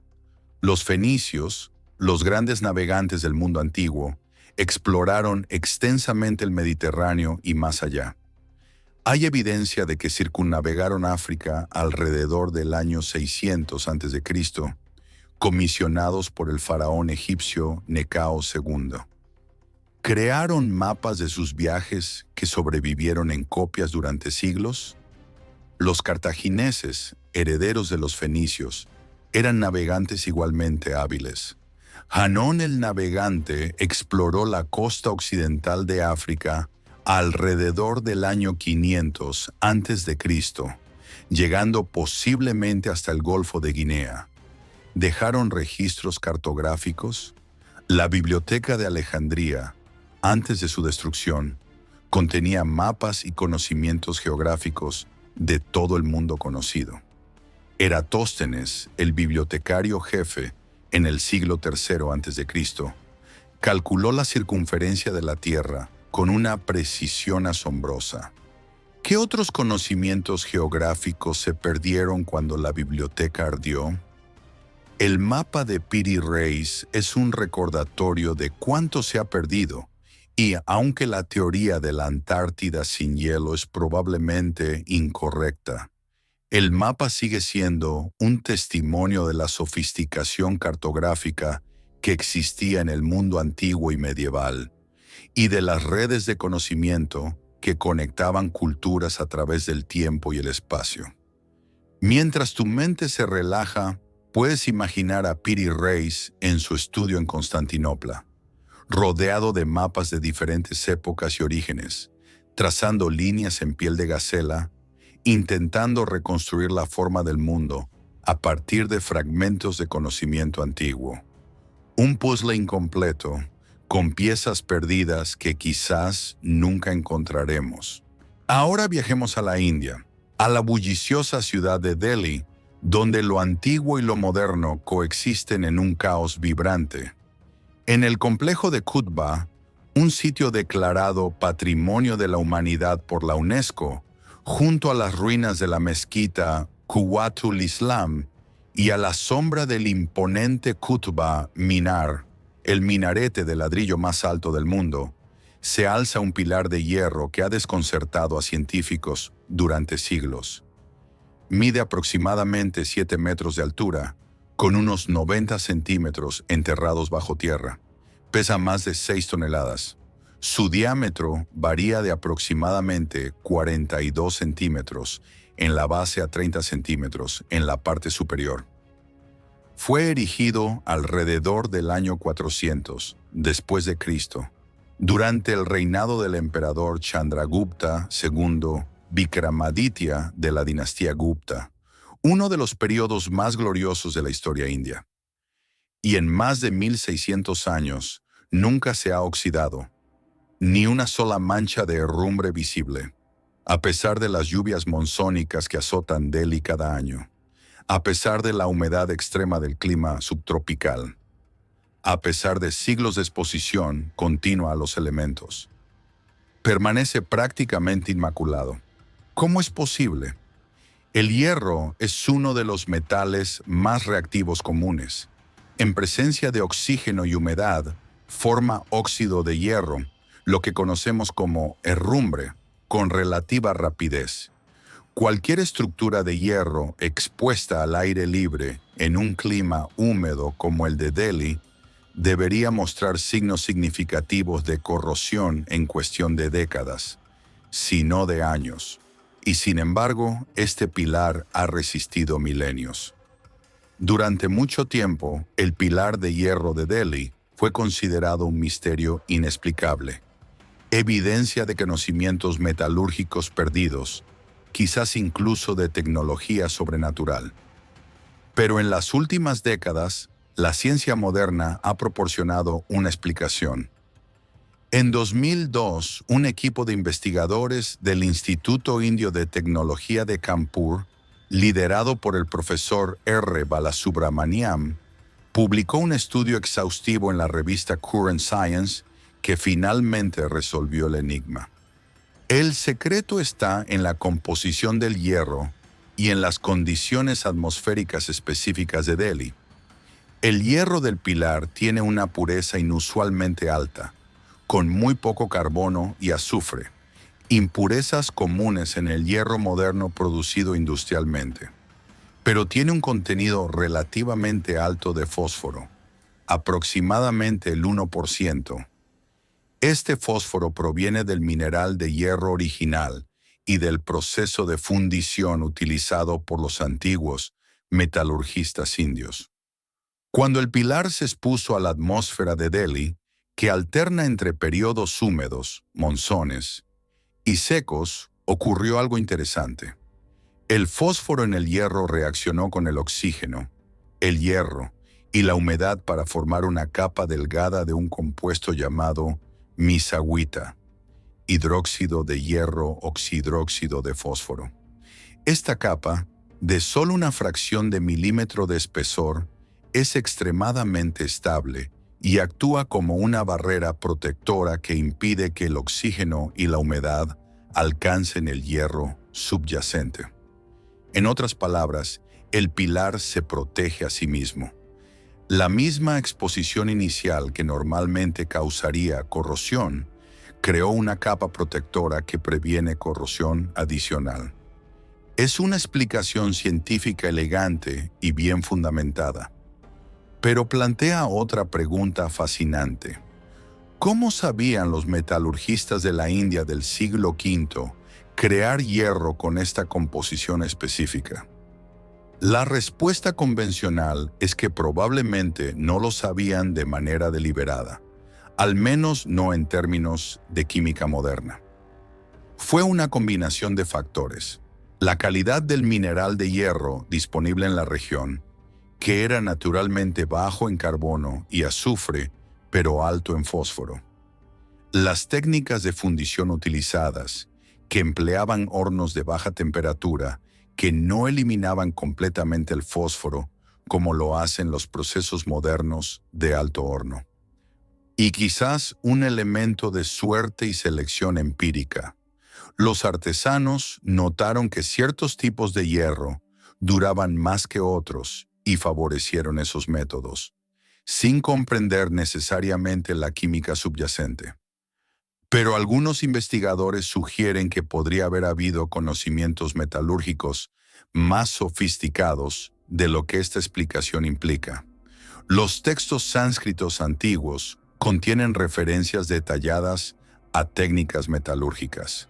Los fenicios, los grandes navegantes del mundo antiguo, exploraron extensamente el Mediterráneo y más allá. Hay evidencia de que circunnavegaron África alrededor del año 600 a.C., comisionados por el faraón egipcio Necao II. ¿Crearon mapas de sus viajes que sobrevivieron en copias durante siglos? Los cartagineses, herederos de los fenicios, eran navegantes igualmente hábiles. Hanón el navegante exploró la costa occidental de África alrededor del año 500 a.C., llegando posiblemente hasta el Golfo de Guinea. ¿Dejaron registros cartográficos? La Biblioteca de Alejandría, antes de su destrucción, contenía mapas y conocimientos geográficos de todo el mundo conocido. Eratóstenes, el bibliotecario jefe, en el siglo III a.C., calculó la circunferencia de la Tierra con una precisión asombrosa. ¿Qué otros conocimientos geográficos se perdieron cuando la biblioteca ardió? El mapa de Piri Reis es un recordatorio de cuánto se ha perdido, y aunque la teoría de la Antártida sin hielo es probablemente incorrecta, el mapa sigue siendo un testimonio de la sofisticación cartográfica que existía en el mundo antiguo y medieval, y de las redes de conocimiento que conectaban culturas a través del tiempo y el espacio. Mientras tu mente se relaja, puedes imaginar a Piri Reis en su estudio en Constantinopla, rodeado de mapas de diferentes épocas y orígenes, trazando líneas en piel de gacela, intentando reconstruir la forma del mundo a partir de fragmentos de conocimiento antiguo. Un puzzle incompleto, con piezas perdidas que quizás nunca encontraremos. Ahora viajemos a la India, a la bulliciosa ciudad de Delhi, donde lo antiguo y lo moderno coexisten en un caos vibrante. En el complejo de Qutba, un sitio declarado Patrimonio de la Humanidad por la UNESCO, junto a las ruinas de la mezquita Quwwatul Islam y a la sombra del imponente Qutba Minar, el minarete de ladrillo más alto del mundo, se alza un pilar de hierro que ha desconcertado a científicos durante siglos. Mide aproximadamente 7 metros de altura, con unos 90 centímetros enterrados bajo tierra. Pesa más de 6 toneladas. Su diámetro varía de aproximadamente 42 centímetros en la base a 30 centímetros en la parte superior. Fue erigido alrededor del año 400 después de Cristo, durante el reinado del emperador Chandragupta II Vikramaditya de la dinastía Gupta, uno de los periodos más gloriosos de la historia india. Y en más de 1600 años nunca se ha oxidado, ni una sola mancha de herrumbre visible, a pesar de las lluvias monzónicas que azotan Delhi cada año, a pesar de la humedad extrema del clima subtropical, a pesar de siglos de exposición continua a los elementos. Permanece prácticamente inmaculado. ¿Cómo es posible? El hierro es uno de los metales más reactivos comunes. En presencia de oxígeno y humedad, forma óxido de hierro, lo que conocemos como herrumbre, con relativa rapidez. Cualquier estructura de hierro expuesta al aire libre en un clima húmedo como el de Delhi debería mostrar signos significativos de corrosión en cuestión de décadas, si no de años. Y sin embargo, este pilar ha resistido milenios. Durante mucho tiempo, el pilar de hierro de Delhi fue considerado un misterio inexplicable, evidencia de conocimientos metalúrgicos perdidos, quizás incluso de tecnología sobrenatural. Pero en las últimas décadas, la ciencia moderna ha proporcionado una explicación. En 2002, un equipo de investigadores del Instituto Indio de Tecnología de Kanpur, liderado por el profesor R. Balasubramaniam, publicó un estudio exhaustivo en la revista Current Science que finalmente resolvió el enigma. El secreto está en la composición del hierro y en las condiciones atmosféricas específicas de Delhi. El hierro del pilar tiene una pureza inusualmente alta, con muy poco carbono y azufre, impurezas comunes en el hierro moderno producido industrialmente. Pero tiene un contenido relativamente alto de fósforo, aproximadamente el 1%. Este fósforo proviene del mineral de hierro original y del proceso de fundición utilizado por los antiguos metalurgistas indios. Cuando el pilar se expuso a la atmósfera de Delhi, que alterna entre periodos húmedos, monzones, y secos, ocurrió algo interesante. El fósforo en el hierro reaccionó con el oxígeno, el hierro y la humedad para formar una capa delgada de un compuesto llamado misahuita, hidróxido de hierro oxidróxido de fósforo. Esta capa, de solo una fracción de milímetro de espesor, es extremadamente estable y actúa como una barrera protectora que impide que el oxígeno y la humedad alcancen el hierro subyacente. En otras palabras, el pilar se protege a sí mismo. La misma exposición inicial que normalmente causaría corrosión creó una capa protectora que previene corrosión adicional. Es una explicación científica elegante y bien fundamentada, pero plantea otra pregunta fascinante. ¿Cómo sabían los metalurgistas de la India del siglo V crear hierro con esta composición específica? La respuesta convencional es que probablemente no lo sabían de manera deliberada, al menos no en términos de química moderna. Fue una combinación de factores. La calidad del mineral de hierro disponible en la región, que era naturalmente bajo en carbono y azufre, pero alto en fósforo. Las técnicas de fundición utilizadas, que empleaban hornos de baja temperatura, que no eliminaban completamente el fósforo, como lo hacen los procesos modernos de alto horno. Y quizás un elemento de suerte y selección empírica. Los artesanos notaron que ciertos tipos de hierro duraban más que otros y favorecieron esos métodos, sin comprender necesariamente la química subyacente. Pero algunos investigadores sugieren que podría haber habido conocimientos metalúrgicos más sofisticados de lo que esta explicación implica. Los textos sánscritos antiguos contienen referencias detalladas a técnicas metalúrgicas.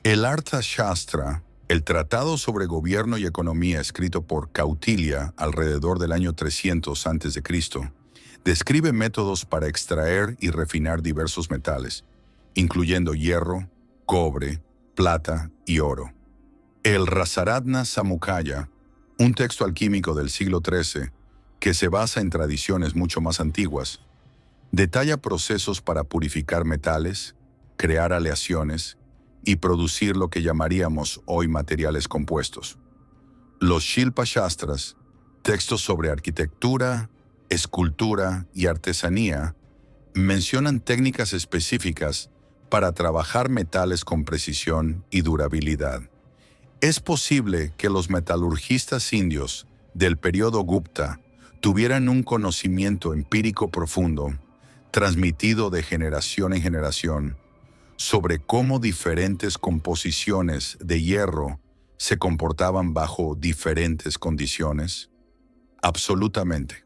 El Arthashastra, el tratado sobre gobierno y economía escrito por Kautilya alrededor del año 300 a.C., describe métodos para extraer y refinar diversos metales, incluyendo hierro, cobre, plata y oro. El Rasaratna Samukaya, un texto alquímico del siglo XIII, que se basa en tradiciones mucho más antiguas, detalla procesos para purificar metales, crear aleaciones y producir lo que llamaríamos hoy materiales compuestos. Los Shilpa Shastras, textos sobre arquitectura, escultura y artesanía, mencionan técnicas específicas para trabajar metales con precisión y durabilidad. Es posible que los metalurgistas indios del periodo Gupta tuvieran un conocimiento empírico profundo, transmitido de generación en generación, sobre cómo diferentes composiciones de hierro se comportaban bajo diferentes condiciones. Absolutamente.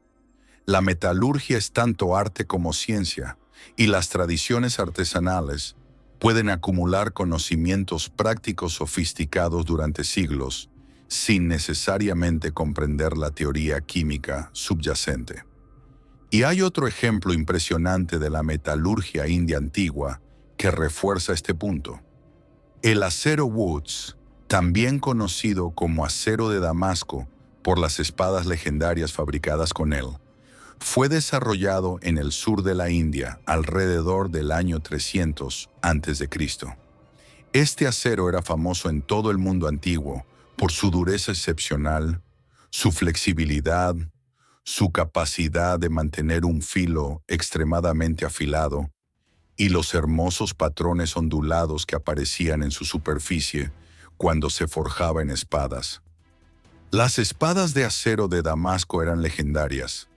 La metalurgia es tanto arte como ciencia, y las tradiciones artesanales pueden acumular conocimientos prácticos sofisticados durante siglos, sin necesariamente comprender la teoría química subyacente. Y hay otro ejemplo impresionante de la metalurgia india antigua que refuerza este punto. El acero Woods, también conocido como acero de Damasco por las espadas legendarias fabricadas con él, fue desarrollado en el sur de la India alrededor del año 300 a.C. Este acero era famoso en todo el mundo antiguo por su dureza excepcional, su flexibilidad, su capacidad de mantener un filo extremadamente afilado y los hermosos patrones ondulados que aparecían en su superficie cuando se forjaba en espadas. Las espadas de acero de Damasco eran legendarias.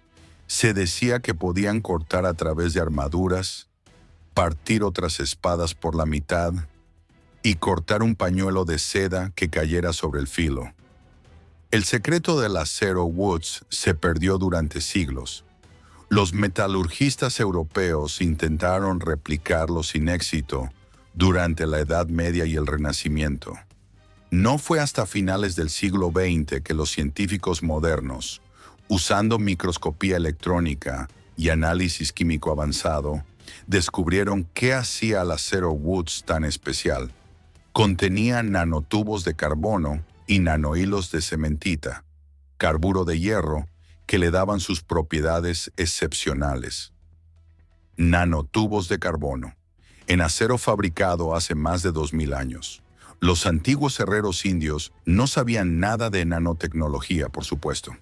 Se decía que podían cortar a través de armaduras, partir otras espadas por la mitad y cortar un pañuelo de seda que cayera sobre el filo. El secreto del acero Woods se perdió durante siglos. Los metalurgistas europeos intentaron replicarlo sin éxito durante la Edad Media y el Renacimiento. No fue hasta finales del siglo XX que los científicos modernos, usando microscopía electrónica y análisis químico avanzado, descubrieron qué hacía el acero Woods tan especial. Contenía nanotubos de carbono y nanohilos de cementita, carburo de hierro, que le daban sus propiedades excepcionales. Nanotubos de carbono, en acero fabricado hace más de 2000 años. Los antiguos herreros indios no sabían nada de nanotecnología, por supuesto,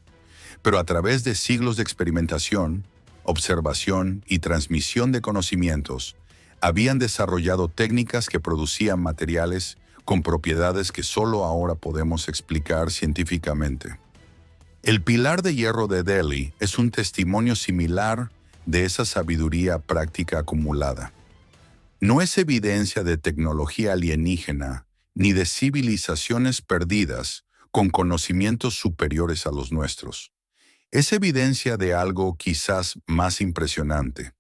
pero a través de siglos de experimentación, observación y transmisión de conocimientos, habían desarrollado técnicas que producían materiales con propiedades que solo ahora podemos explicar científicamente. El pilar de hierro de Delhi es un testimonio similar de esa sabiduría práctica acumulada. No es evidencia de tecnología alienígena ni de civilizaciones perdidas con conocimientos superiores a los nuestros. Es evidencia de algo quizás más impresionante: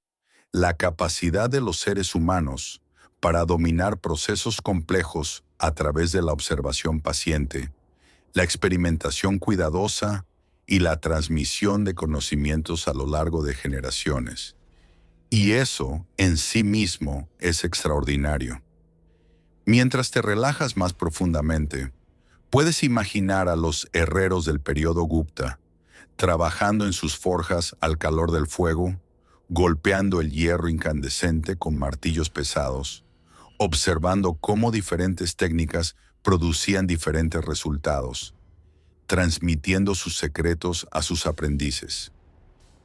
la capacidad de los seres humanos para dominar procesos complejos a través de la observación paciente, la experimentación cuidadosa y la transmisión de conocimientos a lo largo de generaciones. Y eso, en sí mismo, es extraordinario. Mientras te relajas más profundamente, puedes imaginar a los herreros del periodo Gupta, trabajando en sus forjas al calor del fuego, golpeando el hierro incandescente con martillos pesados, observando cómo diferentes técnicas producían diferentes resultados, transmitiendo sus secretos a sus aprendices.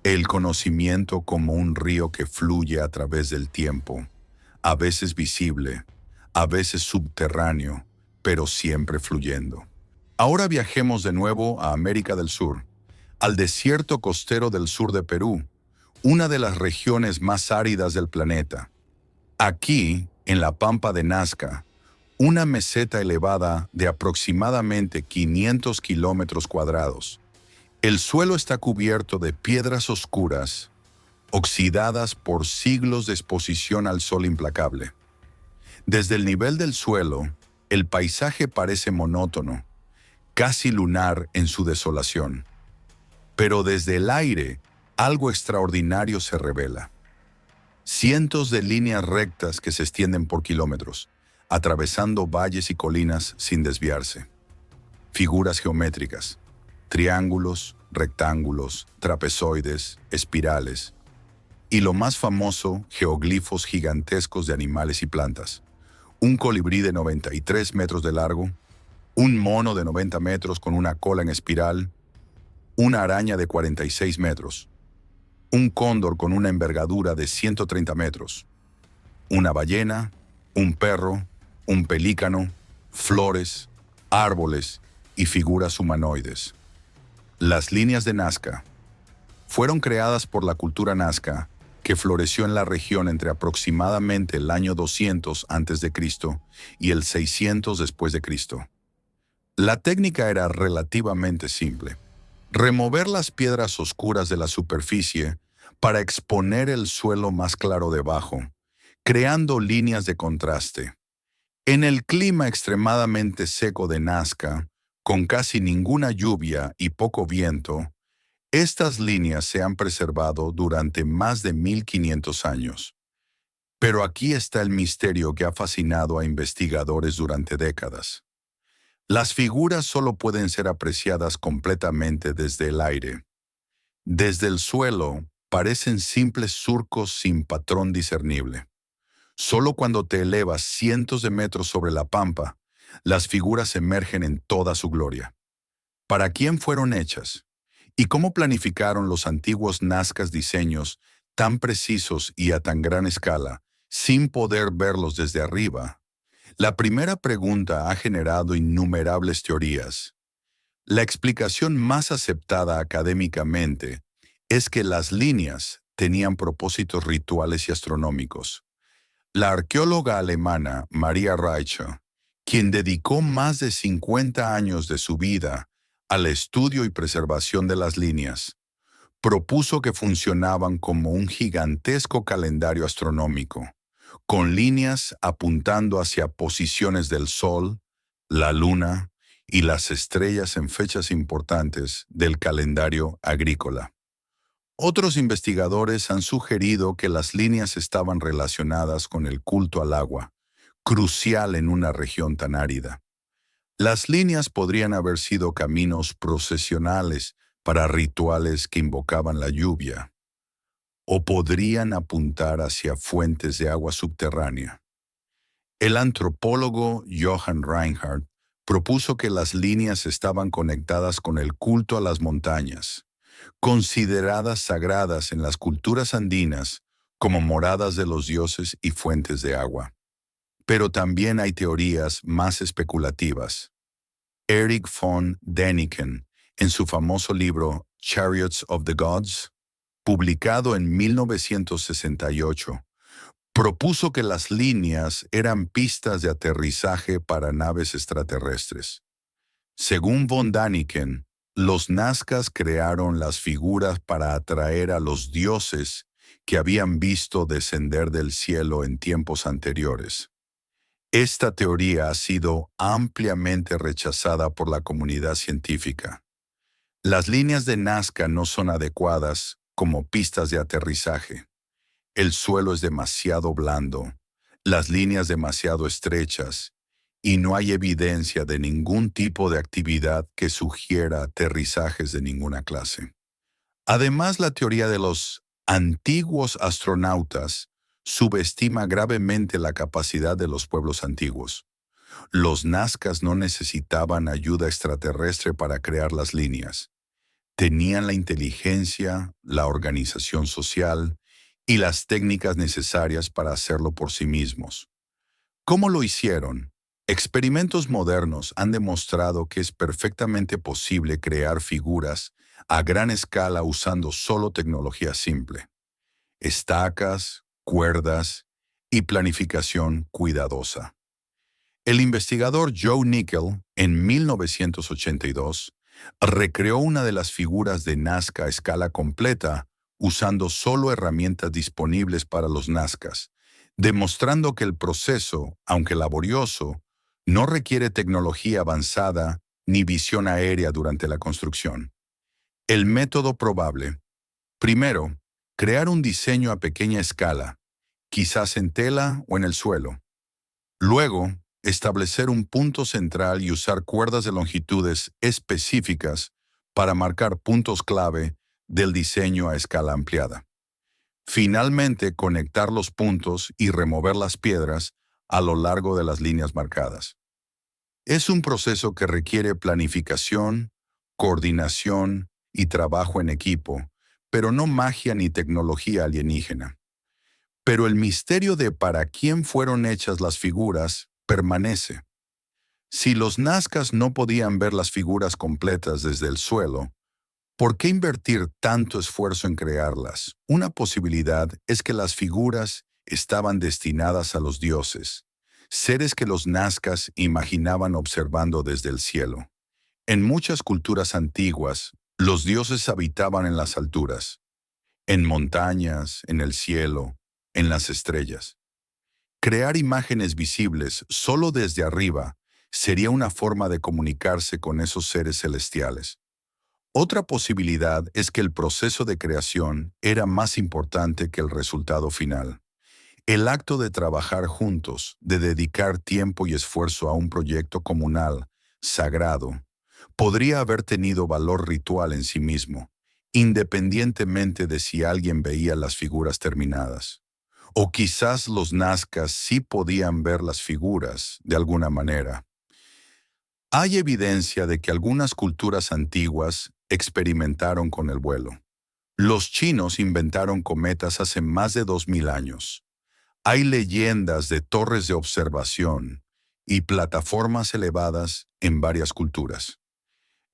El conocimiento como un río que fluye a través del tiempo, a veces visible, a veces subterráneo, pero siempre fluyendo. Ahora viajemos de nuevo a América del Sur, al desierto costero del sur de Perú, una de las regiones más áridas del planeta. Aquí, en la pampa de Nazca, una meseta elevada de aproximadamente 500 kilómetros cuadrados, el suelo está cubierto de piedras oscuras, oxidadas por siglos de exposición al sol implacable. Desde el nivel del suelo, el paisaje parece monótono, casi lunar en su desolación. Pero desde el aire, algo extraordinario se revela. Cientos de líneas rectas que se extienden por kilómetros, atravesando valles y colinas sin desviarse. Figuras geométricas, triángulos, rectángulos, trapezoides, espirales. Y lo más famoso, geoglifos gigantescos de animales y plantas. Un colibrí de 93 metros de largo, un mono de 90 metros con una cola en espiral, una araña de 46 metros, un cóndor con una envergadura de 130 metros, una ballena, un perro, un pelícano, flores, árboles y figuras humanoides. Las líneas de Nazca fueron creadas por la cultura Nazca, que floreció en la región entre aproximadamente el año 200 a.C. y el 600 después de Cristo. La técnica era relativamente simple. Remover las piedras oscuras de la superficie para exponer el suelo más claro debajo, creando líneas de contraste. En el clima extremadamente seco de Nazca, con casi ninguna lluvia y poco viento, estas líneas se han preservado durante más de 1500 años. Pero aquí está el misterio que ha fascinado a investigadores durante décadas. Las figuras solo pueden ser apreciadas completamente desde el aire. Desde el suelo, parecen simples surcos sin patrón discernible. Solo cuando te elevas cientos de metros sobre la pampa, las figuras emergen en toda su gloria. ¿Para quién fueron hechas? ¿Y cómo planificaron los antiguos nazcas diseños tan precisos y a tan gran escala, sin poder verlos desde arriba? La primera pregunta ha generado innumerables teorías. La explicación más aceptada académicamente es que las líneas tenían propósitos rituales y astronómicos. La arqueóloga alemana Maria Reiche, quien dedicó más de 50 años de su vida al estudio y preservación de las líneas, propuso que funcionaban como un gigantesco calendario astronómico, con líneas apuntando hacia posiciones del Sol, la Luna y las estrellas en fechas importantes del calendario agrícola. Otros investigadores han sugerido que las líneas estaban relacionadas con el culto al agua, crucial en una región tan árida. Las líneas podrían haber sido caminos procesionales para rituales que invocaban la lluvia, o podrían apuntar hacia fuentes de agua subterránea. El antropólogo Johann Reinhardt propuso que las líneas estaban conectadas con el culto a las montañas, consideradas sagradas en las culturas andinas como moradas de los dioses y fuentes de agua. Pero también hay teorías más especulativas. Erich von Däniken, en su famoso libro Chariots of the Gods, publicado en 1968, propuso que las líneas eran pistas de aterrizaje para naves extraterrestres. Según von Däniken, los nazcas crearon las figuras para atraer a los dioses que habían visto descender del cielo en tiempos anteriores. Esta teoría ha sido ampliamente rechazada por la comunidad científica. Las líneas de Nazca no son adecuadas como pistas de aterrizaje. El suelo es demasiado blando, las líneas demasiado estrechas, y no hay evidencia de ningún tipo de actividad que sugiera aterrizajes de ninguna clase. Además, la teoría de los antiguos astronautas subestima gravemente la capacidad de los pueblos antiguos. Los nazcas no necesitaban ayuda extraterrestre para crear las líneas. Tenían la inteligencia, la organización social y las técnicas necesarias para hacerlo por sí mismos. ¿Cómo lo hicieron? Experimentos modernos han demostrado que es perfectamente posible crear figuras a gran escala usando solo tecnología simple: estacas, cuerdas y planificación cuidadosa. El investigador Joe Nickel, en 1982, recreó una de las figuras de Nazca a escala completa usando solo herramientas disponibles para los nazcas, demostrando que el proceso, aunque laborioso, no requiere tecnología avanzada ni visión aérea durante la construcción. El método probable: primero, crear un diseño a pequeña escala, quizás en tela o en el suelo. Luego, establecer un punto central y usar cuerdas de longitudes específicas para marcar puntos clave del diseño a escala ampliada. Finalmente, conectar los puntos y remover las piedras a lo largo de las líneas marcadas. Es un proceso que requiere planificación, coordinación y trabajo en equipo, pero no magia ni tecnología alienígena. Pero el misterio de para quién fueron hechas las figuras permanece. Si los nazcas no podían ver las figuras completas desde el suelo, ¿por qué invertir tanto esfuerzo en crearlas? Una posibilidad es que las figuras estaban destinadas a los dioses, seres que los nazcas imaginaban observando desde el cielo. En muchas culturas antiguas, los dioses habitaban en las alturas, en montañas, en el cielo, en las estrellas. Crear imágenes visibles solo desde arriba sería una forma de comunicarse con esos seres celestiales. Otra posibilidad es que el proceso de creación era más importante que el resultado final. El acto de trabajar juntos, de dedicar tiempo y esfuerzo a un proyecto comunal, sagrado, podría haber tenido valor ritual en sí mismo, independientemente de si alguien veía las figuras terminadas. O quizás los nazcas sí podían ver las figuras de alguna manera. Hay evidencia de que algunas culturas antiguas experimentaron con el vuelo. Los chinos inventaron cometas hace más de 2000 años. Hay leyendas de torres de observación y plataformas elevadas en varias culturas.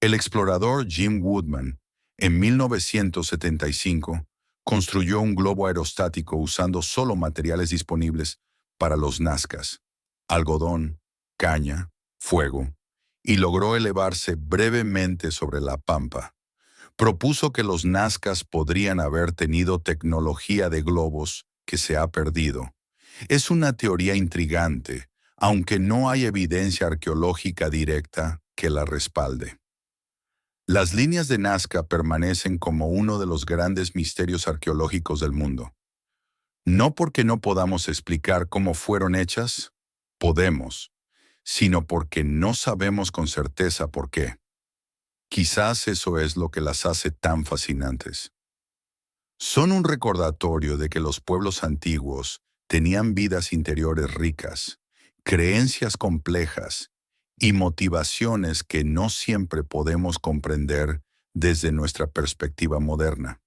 El explorador Jim Woodman, en 1975, construyó un globo aerostático usando solo materiales disponibles para los nazcas: algodón, caña, fuego, y logró elevarse brevemente sobre la pampa. Propuso que los nazcas podrían haber tenido tecnología de globos que se ha perdido. Es una teoría intrigante, aunque no hay evidencia arqueológica directa que la respalde. Las líneas de Nazca permanecen como uno de los grandes misterios arqueológicos del mundo. No porque no podamos explicar cómo fueron hechas, podemos, sino porque no sabemos con certeza por qué. Quizás eso es lo que las hace tan fascinantes. Son un recordatorio de que los pueblos antiguos tenían vidas interiores ricas, creencias complejas y motivaciones que no siempre podemos comprender desde nuestra perspectiva moderna.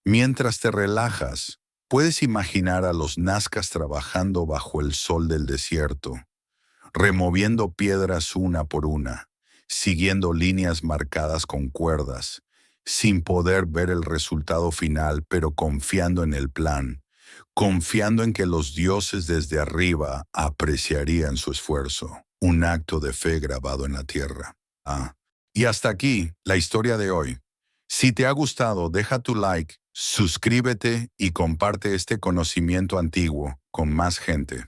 Mientras te relajas, puedes imaginar a los nazcas trabajando bajo el sol del desierto, removiendo piedras una por una, siguiendo líneas marcadas con cuerdas, sin poder ver el resultado final, pero confiando en el plan, confiando en que los dioses desde arriba apreciarían su esfuerzo, un acto de fe grabado en la tierra. Y hasta aquí la historia de hoy. Si te ha gustado, deja tu like, Suscríbete y comparte este conocimiento antiguo con más gente.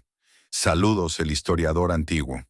Saludos, el historiador antiguo.